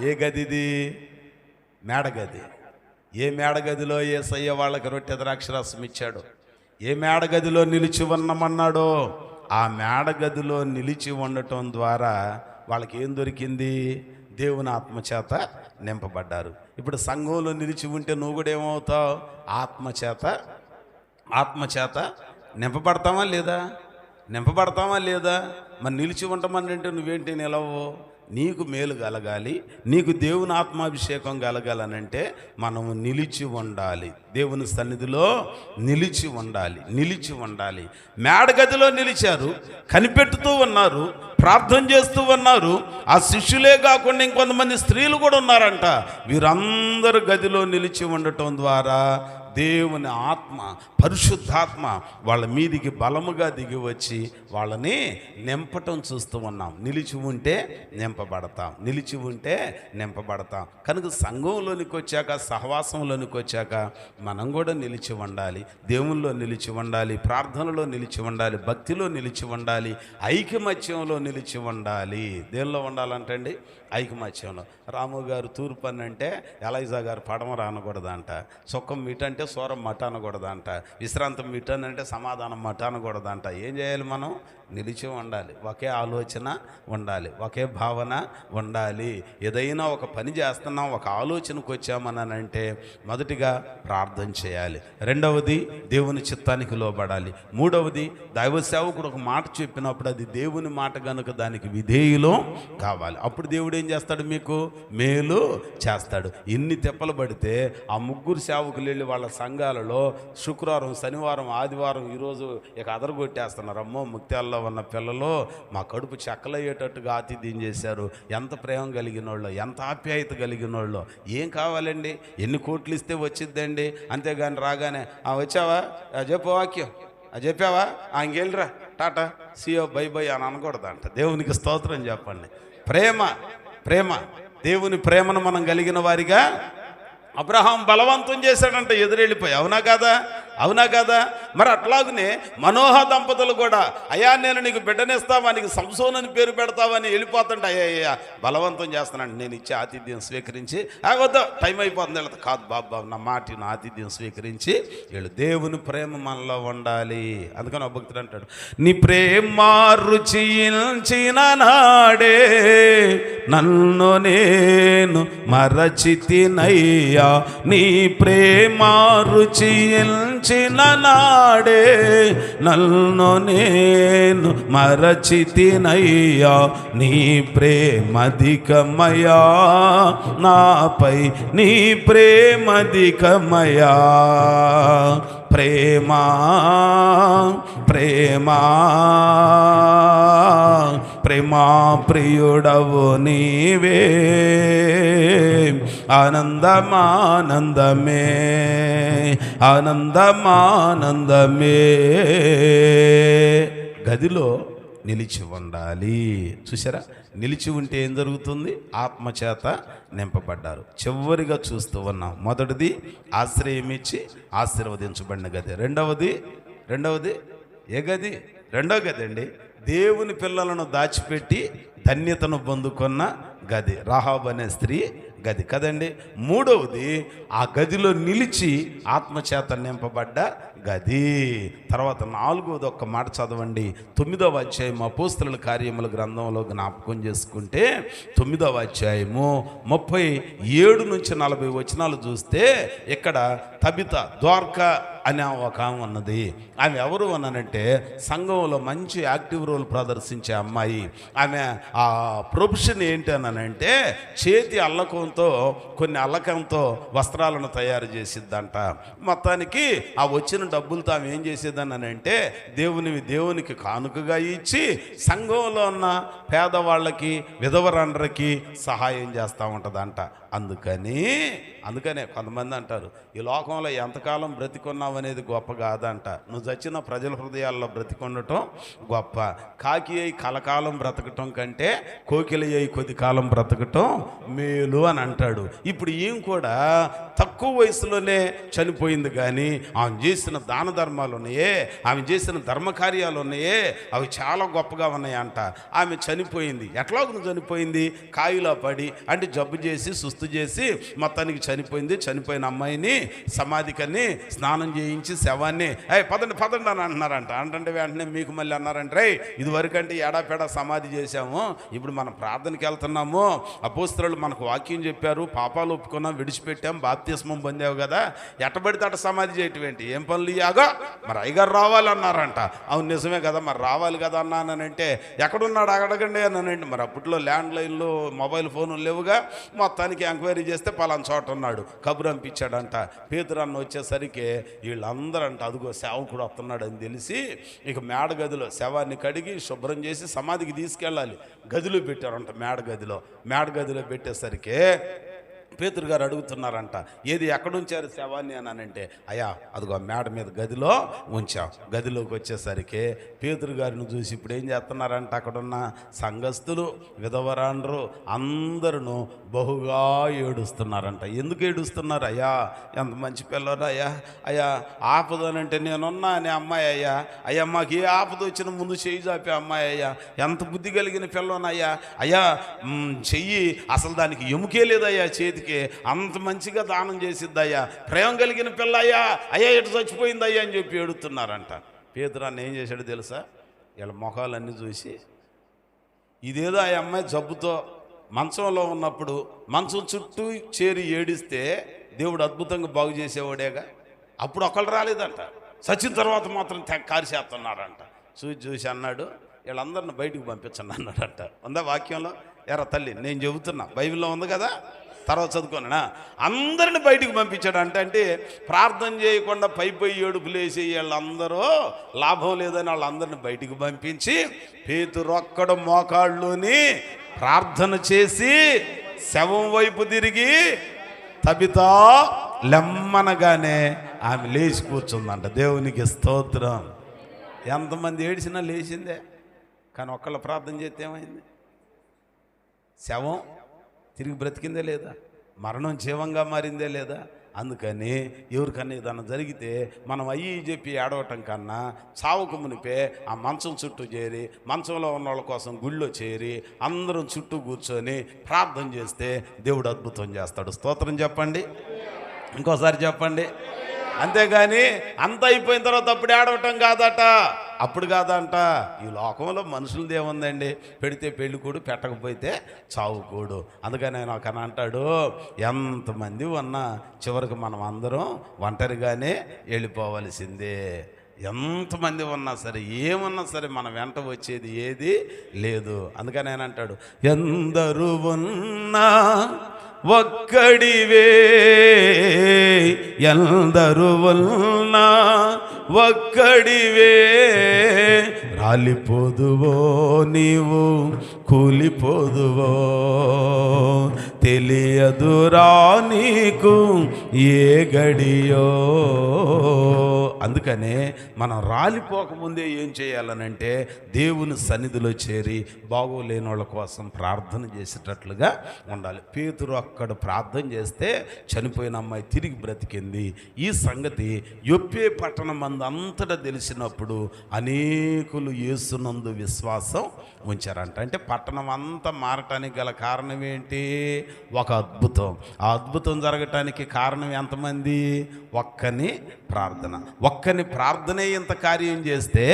ఏ గదిది? మేడగది. ఏ మేడగదిలో యేసయ్య వాళ్ళకి రొట్టె ద్రాక్షరసం ఇచ్చాడు? ఏ మేడగదిలో నిలిచి ఉన్నమన్నాడో ఆ మేడగదిలో నిలిచి ఉండటం ద్వారా వాళ్ళకి ఏం దొరికింది? దేవుని ఆత్మచేత నింపబడ్డారు. ఇప్పుడు సంఘంలో నిలిచి ఉంటే నువ్వు కూడా ఏమవుతావు? ఆత్మచేత నింపబడతావా లేదా? మరి నిలిచి ఉండమనంటే నువ్వేంటి నిలవు? నీకు మేలు కలగాలి, నీకు దేవుని ఆత్మాభిషేకం కలగాలనంటే మనము నిలిచి ఉండాలి. దేవుని సన్నిధిలో నిలిచి ఉండాలి. మేడగదిలో నిలిచారు, కనిపెట్టుతూ ఉన్నారు, ప్రార్థన చేస్తూ ఉన్నారు. ఆ శిష్యులే కాకుండా ఇంకొంతమంది స్త్రీలు కూడా ఉన్నారంట. వీరందరూ గదిలో నిలిచి ఉండటం ద్వారా దేవుని ఆత్మ, పరిశుద్ధాత్మ వాళ్ళ మీదికి బలముగా దిగి వచ్చి వాళ్ళని నింపటం చూస్తూ ఉన్నాం. నిలిచి ఉంటే నింపబడతాం. కనుక సంఘంలోనికి వచ్చాక, సహవాసంలోనికి వచ్చాక మనం కూడా నిలిచి ఉండాలి. దేవుల్లో నిలిచి ఉండాలి, ప్రార్థనలో నిలిచి ఉండాలి, భక్తిలో నిలిచి ఉండాలి, ఐకమత్యంలో నిలిచి ఉండాలి. దేనిలో ఉండాలంటండి? ఐకమత్యంలో. రాము గారు తూర్పు అని అంటే ఎలైజా గారు పడమర అనకూడదంట. సొక్కం ఇటంటే సూరం మట అనకూడదంట, విశ్రాంతం మిటన్ అంటే సమాధానం మట అనకూడదంట. ఏం చేయాలి? మనం నిలిచి ఉండాలి, ఒకే ఆలోచన ఉండాలి, ఒకే భావన ఉండాలి. ఏదైనా ఒక పని చేస్తున్నాం, ఒక ఆలోచనకు వచ్చామనంటే మొదటిగా ప్రార్థన చేయాలి, రెండవది దేవుని చిత్తానికి లోబడాలి, మూడవది దైవ సేవకుడు ఒక మాట చెప్పినప్పుడు అది దేవుని మాట కనుక దానికి విధేయులు కావాలి. అప్పుడు దేవుడు ఏం చేస్తాడు? మీకు మేలు చేస్తాడు. ఇన్ని తెప్పలు పడితే ఆ ముగ్గురు సేవకులు వెళ్ళి వాళ్ళ సంఘాలలో శుక్రవారం, శనివారం, ఆదివారం ఈరోజు ఇక అదరగొట్టేస్తున్నారు. అమ్మో, ముత్యాల్లో ఉన్న పిల్లలు మా కడుపు చెక్కలయ్యేటట్టుగా ఆతిథ్యం చేశారు. ఎంత ప్రేమ కలిగిన వాళ్ళు, ఎంత ఆప్యాయత కలిగిన వాళ్ళు. ఏం కావాలండి? ఎన్ని కోట్లు ఇస్తే వచ్చిద్దండి? అంతేగాని రాగానే వచ్చావా, చెప్పు వాక్యం, చెప్పావా, ఇంకెళ్ళిరా, టాటా, సియో, బై బై అని అనకూడదంట. దేవునికి స్తోత్రం చెప్పండి. ప్రేమ, ప్రేమ, దేవుని ప్రేమను మనం కలిగిన వారిగా అబ్రహాం బలవంతం చేశాడంట, ఎదురెళ్ళిపోయి. అవునా కాదా? అవునా కాదా? మరి అట్లాగనే మనోహ దంపతులు కూడా, అయ్యా నేను నీకు బిడ్డనిస్తావా, నీకు సంసోను అని పేరు పెడతావని వెళ్ళిపోతుంటే, అయ్యా బలవంతం చేస్తున్నాడు. నేను ఇచ్చే ఆతిథ్యం స్వీకరించి, వద్దా టైం అయిపోతుంది వెళ్తా, కాదు బాబా నా మాట నా ఆతిథ్యం స్వీకరించి వీళ్ళు. దేవుని ప్రేమ మనలో ఉండాలి. అందుకని భక్తుడు అంటాడు, నీ ప్రేమ రుచించిన నాడే నన్ను నేను మరచితినయ్యా, నీ ప్రేమ రుచించిన నాడే నన్ను నేను మరచితినయ్యా, నీ ప్రేమధికమయా నాపై, నీ ప్రేమధికమయా. ప్రేమా ప్రేమా ప్రేమా ప్రియుడవు నీవే, ఆనందమానందమే ఆనందమానందమే. గదిలో నిలిచి ఉండాలి. చూసారా? నిలిచి ఉంటే ఏం జరుగుతుంది? ఆత్మచేత నింపబడ్డారు. చివరిగా చూస్తూ ఉన్నాం. మొదటిది ఆశ్రయం ఇచ్చి ఆశీర్వదించబడిన గది. రెండవది ఏ గది? రెండవ గది అండి, దేవుని పిల్లలను దాచిపెట్టి ధన్యతను పొందుకున్న గది, రాహాబు అనే స్త్రీ గది కదండి. మూడవది ఆ గదిలో నిలిచి ఆత్మచేత నింపబడ్డ గది. తర్వాత నాలుగవది ఒక్క మాట చదవండి, 9వ అధ్యాయం అపోస్తలుల కార్యముల గ్రంథంలో జ్ఞాపకం చేసుకుంటే 9వ అధ్యాయము 37 నుంచి 40 వచనాలు చూస్తే ఇక్కడ తబిత, ద్వారకా అనే ఒక ఆమె ఉన్నది. ఆమె ఎవరు అనంటే సంఘంలో మంచి యాక్టివ్ రోల్ ప్రదర్శించే అమ్మాయి. ఆమె ఆ ప్రొఫెషన్ ఏంటి అనంటే చేతి అల్లకంతో, కొన్ని అల్లకంతో వస్త్రాలను తయారు చేసిద్దంట. మొత్తానికి ఆ వచ్చిన డబ్బులతో ఆమె ఏం చేసేదని అంటే దేవునికి కానుకగా ఇచ్చి సంఘంలో ఉన్న పేదవాళ్ళకి, విధవరండ్రకి సహాయం చేస్తూ ఉంటుందంట. అందుకనే కొంతమంది అంటారు, ఈ లోకంలో ఎంతకాలం బ్రతికున్నావు అనేది గొప్ప కాదంట, నువ్వు చచ్చిన ప్రజల హృదయాల్లో బ్రతికొండటం గొప్ప. కాకి అయి కలకాలం బ్రతకటం కంటే కోకిలి అయి కొద్ది కాలం బ్రతకటం మేలు అని అంటాడు. ఇప్పుడు ఈమె కూడా తక్కువ వయసులోనే చనిపోయింది, కానీ ఆమె చేసిన దాన ధర్మాలు ఉన్నాయే, ఆమె చేసిన ధర్మకార్యాలు ఉన్నాయే, అవి చాలా గొప్పగా ఉన్నాయంట. ఆమె చనిపోయింది. ఎట్లాగూ చనిపోయింది? కాయిలా పడి, అంటే జబ్బు చేసి సుస్థు చేసి మొత్తానికి చనిపోయింది. చనిపోయిన అమ్మాయిని సమాధికని స్నానం చేయించి శవాన్ని పదండి పదండి అని అంటున్నారంట. అంటే వెంటనే మీకు మళ్ళీ అన్నారంటే, ఇదివరకంటే ఏడాపేడా సమాధి చేశాము, ఇప్పుడు మనం ప్రార్థనకి వెళ్తున్నాము, అపోస్తలులు మనకు వాక్యం చెప్పారు, పాపాలు ఒప్పుకున్నాం, విడిచిపెట్టాం, బాప్తిస్మం పొందావు కదా, ఎట్టబడితే అట్ట సమాధి చేయటం ఏంటి, ఏం పనులు ఇయ్యాగా, మరి అయ్యగారు రావాలన్నారంట. అవును నిజమే కదా, మరి రావాలి కదా అన్నానంటే, ఎక్కడున్నాడు అడగండి అన్నానంటే, మరి అప్పట్లో ల్యాండ్ లైన్లు, మొబైల్ ఫోన్లు లేవుగా. మొత్తానికి ఎంక్వైరీ చేస్తే పలానా చోట ఉన్నాడు, కబురు పంపించాడంట. పేతురు అన్న వచ్చేసరికి వీళ్ళందరూ అంట అదిగో సేవకుడు వస్తున్నాడు అని తెలిసి ఇక మేడ గదిలో శవాన్ని కడిగి శుభ్రం చేసి సమాధికి తీసుకెళ్ళాలి. గదిలో పెట్టారంట, మేడ గదిలో పెట్టేసరికి పేతురు గారు అడుగుతున్నారంట, ఏది ఎక్కడ ఉంచారు శవాన్ని అని అంటే, అయ్యా అదిగో మేడ మీద గదిలో ఉంచాం. గదిలోకి వచ్చేసరికి పేతురు గారిని చూసి ఇప్పుడు ఏం చేస్తున్నారంట, అక్కడున్న సంఘస్థులు, విధవరాండ్రు అందరూ బహుగా ఏడుస్తున్నారంట. ఎందుకు ఏడుస్తున్నారు? అయ్యా ఎంత మంచి పిల్లరు అయ్యా, అయ్యా ఆపదనంటే నేనున్నా అనే అమ్మాయి అయ్యా, అయ్యా మాకు ఏ ఆపద వచ్చిన ముందు చెయ్యి చాపే అమ్మాయి అయ్యా, ఎంత బుద్ధి కలిగిన పిల్లనయ్యా, అయ్యా చెయ్యి అసలు దానికి ఎముకే లేదయ్యా చేతికి ఏజ్కి అంత మంచిగా దానం చేసిద్దయ్యా, ప్రేమ కలిగిన పిల్ల అయ్యా, అయ్యా ఎటు చచ్చిపోయిందయ్యా అని చెప్పి ఏడుతున్నారంట. పేతురు అన్న ఏం చేశాడు తెలుసా? వీళ్ళ మొఖాలన్నీ చూసి, ఇదేదో ఆ అమ్మాయి జబ్బుతో మంచంలో ఉన్నప్పుడు మంచం చుట్టూ చేరి ఏడిస్తే దేవుడు అద్భుతంగా బాగు చేసేవాడేగా, అప్పుడు ఒకళ్ళు రాలేదంట, చచ్చిన తర్వాత మాత్రం కారిసేస్తున్నారంట. చూసి అన్నాడు, వీళ్ళందరిని బయటికి పంపించండి అన్నాడంట. ఉందా వాక్యంలో? ఎరా తల్లి, నేను చెబుతున్నా, బైబిల్లో ఉంది కదా, తర్వాత చదువుకోనా. అందరిని బయటికి పంపించాడు అంటే ప్రార్థన చేయకుండా పై ఏడుపులు వేసి వీళ్ళందరూ లాభం లేదని వాళ్ళందరిని బయటికి పంపించి పేతురొక్కడు మోకాళ్ళుని ప్రార్థన చేసి శవం వైపు తిరిగి తబితా లెమ్మనగానే ఆమె లేచి కూర్చుందంట. దేవునికి స్తోత్రం. ఎంతమంది ఏడిసినా లేచిందే, కానీ ఒక్కళ్ళ ప్రార్థన చేస్తే ఏమైంది? శవం తిరిగి బ్రతికిందే లేదా? మరణం జీవంగా మారిందే లేదా? అందుకని ఎవరికన్నా ఏదన్నా జరిగితే మనం అయ్యి చెప్పి ఏడవటం కన్నా చావుకు మునిపే ఆ మంచం చుట్టూ చేరి, మంచంలో ఉన్న వాళ్ళ కోసం గుళ్ళో చేరి అందరం చుట్టూ కూర్చొని ప్రార్థన చేస్తే దేవుడు అద్భుతం చేస్తాడు. స్తోత్రం చెప్పండి, ఇంకోసారి చెప్పండి. అంతేగాని అంత అయిపోయిన తర్వాత అప్పుడు ఏడవటం కాదట, అప్పుడు కాదంట. ఈ లోకంలో మనుషులది ఏముందండి? పెడితే పెళ్ళికూడు, పెట్టకపోతే చావుకూడు. అందుకని ఆయన ఒక అంటాడు, ఎంతమంది ఉన్నా చివరికి మనం అందరం ఒంటరిగానే వెళ్ళిపోవలసిందే. ఎంతమంది ఉన్నా సరే, ఏమన్నా సరే మన వెంట వచ్చేది ఏది లేదు. అందుకని ఆయన అంటాడు, ఎందరు ఉన్నా ఒక్కడివే, ఎందరు ఉన్నా ఒక్కడివే, రాలిపోదువో నీవు కూలిపోదువో, తెలియదురా నీకు ఏ గడియో. అందుకనే మనం రాలిపోకముందే ఏం చేయాలనంటే దేవుని సన్నిధిలో చేరి బాగోలేని వాళ్ళ కోసం ప్రార్థన చేసేటట్లుగా ఉండాలి. పేతురు అక్కడ ప్రార్థన చేస్తే చనిపోయిన అమ్మాయి తిరిగి బ్రతికింది. ఈ సంగతి యొప్పే పట్టణం అంతటా తెలిసినప్పుడు అనేకులు యేసునందు విశ్వాసం ఉంచారంట. అంటే పట్టణం అంతా మారటానికి గల కారణం ఏంటి? ఒక అద్భుతం. ఆ అద్భుతం జరగటానికి కారణం ఎంతమంది? ఒక్కని ప్రార్థన. ఒక్కని ప్రార్థనే ఇంత కార్యం చేస్తే,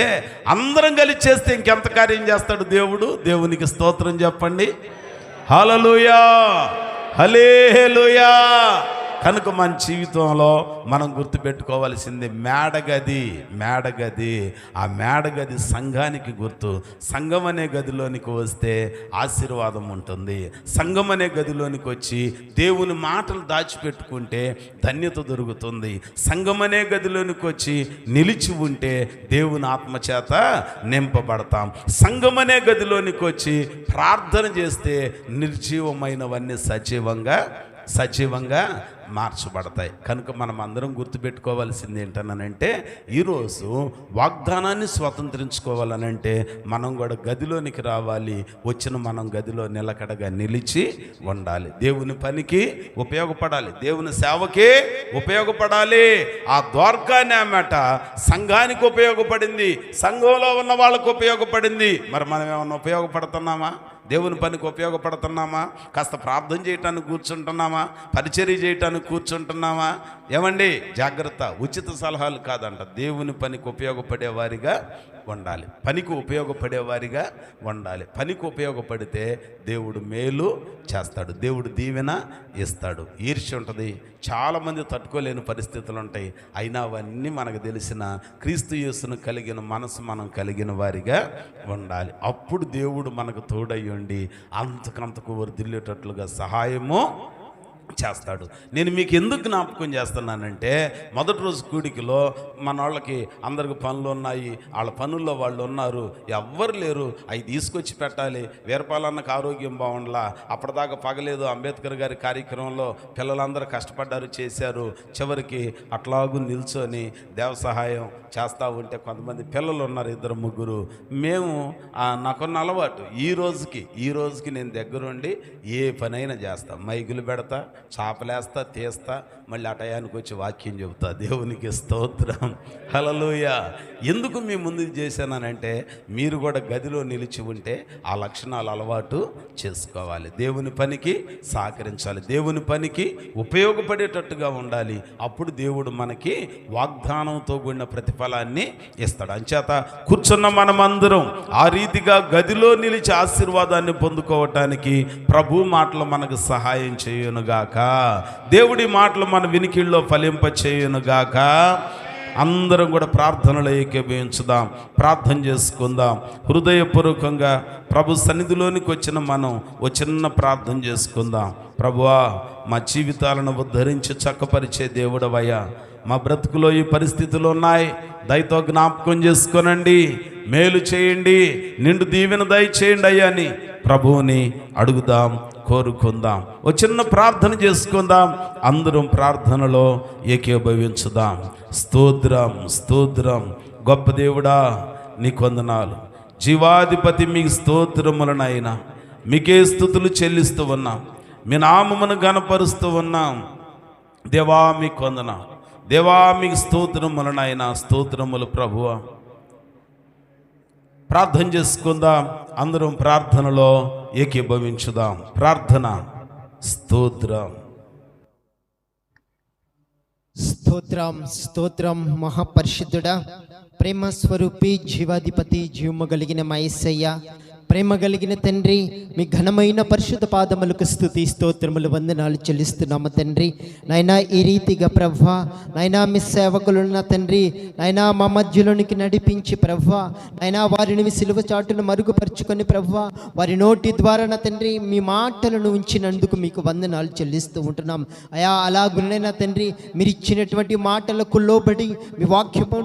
అందరం కలిసి చేస్తే ఇంకెంత కార్యం చేస్తాడు దేవుడు? దేవునికి స్తోత్రం చెప్పండి. హల్లెలూయా, హల్లెలూయా. కనుక మన జీవితంలో మనం గుర్తుపెట్టుకోవాల్సింది మేడగది. మేడగది, ఆ మేడగది సంఘానికి గుర్తు. సంఘం అనే గదిలోనికి వస్తే ఆశీర్వాదం ఉంటుంది. సంఘం అనే గదిలోనికి వచ్చి దేవుని మాటలు దాచిపెట్టుకుంటే ధన్యత దొరుకుతుంది. సంఘం అనే గదిలోనికి వచ్చి నిలిచి ఉంటే దేవుని ఆత్మచేత నింపబడతాం. సంఘం అనే గదిలోనికి వచ్చి ప్రార్థన చేస్తే నిర్జీవమైనవన్నీ సజీవంగా మార్చబడతాయి. కనుక మనం అందరం గుర్తుపెట్టుకోవాల్సింది ఏంటనంటే, ఈరోజు వాగ్దానాన్ని స్వతంత్రించుకోవాలనంటే మనం కూడా గదిలోనికి రావాలి. వచ్చిన మనం గదిలో నిలకడగా నిలిచి ఉండాలి. దేవుని పనికి ఉపయోగపడాలి, దేవుని సేవకి ఉపయోగపడాలి. ఆ ద్వారకానే మాట సంఘానికి ఉపయోగపడింది, సంఘంలో ఉన్న వాళ్ళకు ఉపయోగపడింది. మరి మనం ఏమన్నా ఉపయోగపడుతున్నామా? దేవుని పనికి ఉపయోగపడుతున్నామా? కాస్త ప్రార్థన చేయటానికి కూర్చుంటున్నామా? పరిచర్య చేయటానికి కూర్చుంటున్నామా? ఏమండి జాగ్రత్త, ఉచిత సలహాలు కాదంట. దేవుని పనికి ఉపయోగపడేవారిగా ఉండాలి, పనికి ఉపయోగపడేవారిగా ఉండాలి. పనికి ఉపయోగపడితే దేవుడు మేలు చేస్తాడు, దేవుడు దీవెన ఇస్తాడు. ఈర్ష్య ఉంటుంది, చాలామంది తట్టుకోలేని పరిస్థితులు ఉంటాయి. అయినా అవన్నీ మనకు తెలిసిన క్రీస్తు యేసును కలిగిన మనసు మనం కలిగిన వారిగా ఉండాలి. అప్పుడు దేవుడు మనకు తోడై ఉండి అంతకంతకు వర్ధిల్లేటట్లుగా సహాయము చేస్తాడు. నేను మీకు ఎందుకు జ్ఞాపకం చేస్తున్నానంటే, మొదటి రోజు కూడికలో మన వాళ్ళకి అందరికి పనులు ఉన్నాయి, వాళ్ళ పనుల్లో వాళ్ళు ఉన్నారు, ఎవ్వరు లేరు. అవి తీసుకొచ్చి పెట్టాలి. వీరపాలన్నకు ఆరోగ్యం బాగుండలా, అప్పటిదాకా పగలేదు. అంబేద్కర్ గారి కార్యక్రమంలో పిల్లలందరూ కష్టపడ్డారు, చేశారు. చివరికి అట్లాగూ నిల్చొని దేవ సహాయం చేస్తూ ఉంటే కొంతమంది పిల్లలు ఉన్నారు, 2-3. మేము నాకున్న అలవాటు ఈ రోజుకి నేను దగ్గరుండి ఏ పనైనా చేస్తాను. మైకులు పెడతా, చాపలేస్తా తీస్తా మళ్ళీ ఆ టయానికి వచ్చి వాక్యం చెబుతా. దేవునికి స్తోత్రం, హల్లెలూయా. ఎందుకు మీ ముందు చేశానంటే మీరు కూడా గదిలో నిలిచి ఉంటే ఆ లక్షణాలు అలవాటు చేసుకోవాలి. దేవుని పనికి సహకరించాలి, దేవుని పనికి ఉపయోగపడేటట్టుగా ఉండాలి. అప్పుడు దేవుడు మనకి వాగ్దానంతో కూడిన ప్రతిఫలాన్ని ఇస్తాడు. అంచేత కూర్చున్న మనమందరం ఆ రీతిగా గదిలో నిలిచి ఆశీర్వాదాన్ని పొందుకోవటానికి ప్రభు మాటలు మనకు సహాయం చేయునుగాక. దేవుడి మాటలు మన వినికిల్లో ఫలింప చేయునుగాక. అందరం కూడా ప్రార్థనలో ఏకీభవించుదాం, ప్రార్థన చేసుకుందాం. హృదయపూర్వకంగా ప్రభు సన్నిధిలోనికి వచ్చిన మనం ఓ చిన్న ప్రార్థన చేసుకుందాం. ప్రభువా, మా జీవితాలను ఉద్ధరించి చక్కపరిచే దేవుడవయ్యా, మా బ్రతుకులో ఈ పరిస్థితులు ఉన్నాయి, దయతో జ్ఞాపకం చేసుకోనండి, మేలు చేయండి, నిండు దీవెన దయచేయండి అయ్యా అని ప్రభువుని అడుగుదాం, కోరుకుందాం. ఓ చిన్న ప్రార్థన చేసుకుందాం, అందరం ప్రార్థనలో ఏకీభవించుదాం. స్తోత్రం, స్తోత్రం. గొప్ప దేవుడా నీకు వందనాలు, జీవాధిపతి మీకు స్తోత్రములనైనా, మీకే స్తుతులు చెల్లిస్తూ ఉన్నాం, మీ నామమును గణపరుస్తూ ఉన్నాం. దేవా మీకు వందనాలు, దేవా మీకు స్తోత్రములనైనా, స్తోత్రములు ప్రభువా. ప్రార్థన చేసుకుందాం, అందరం ప్రార్థనలో ఏకీభవించుదాం. ప్రార్థన. స్తోత్రం, స్తోత్రం, స్తోత్రం. మహాపరిశుద్ధుడా, ప్రేమ స్వరూపి, జీవాధిపతి, జీవము కలిగిన మా యేసయ్య, ప్రేమ కలిగిన తండ్రి, మీ ఘనమైన పరిశుద్ధ పాదములకు స్తుతి స్తోత్రములు వందనాలు చెల్లిస్తున్నాము తండ్రి. నాయనా, ఈ రీతిగా ప్రభా, నాయనా మీ సేవకులున్న తండ్రి, నాయనా మా మధ్యలోనికి నడిపించి ప్రభా, నాయనా వారిని మీ సిలువ చాటును మరుగుపరుచుకొని ప్రభా, వారి నోటి ద్వారా నా తండ్రి మీ మాటలను ఉంచినందుకు మీకు వందనాలు చెల్లిస్తూ ఉంటున్నాం అయా. అలాగునైనా తండ్రి, మీరు ఇచ్చినటువంటి మాటలకు లోబడి మీ వాక్యము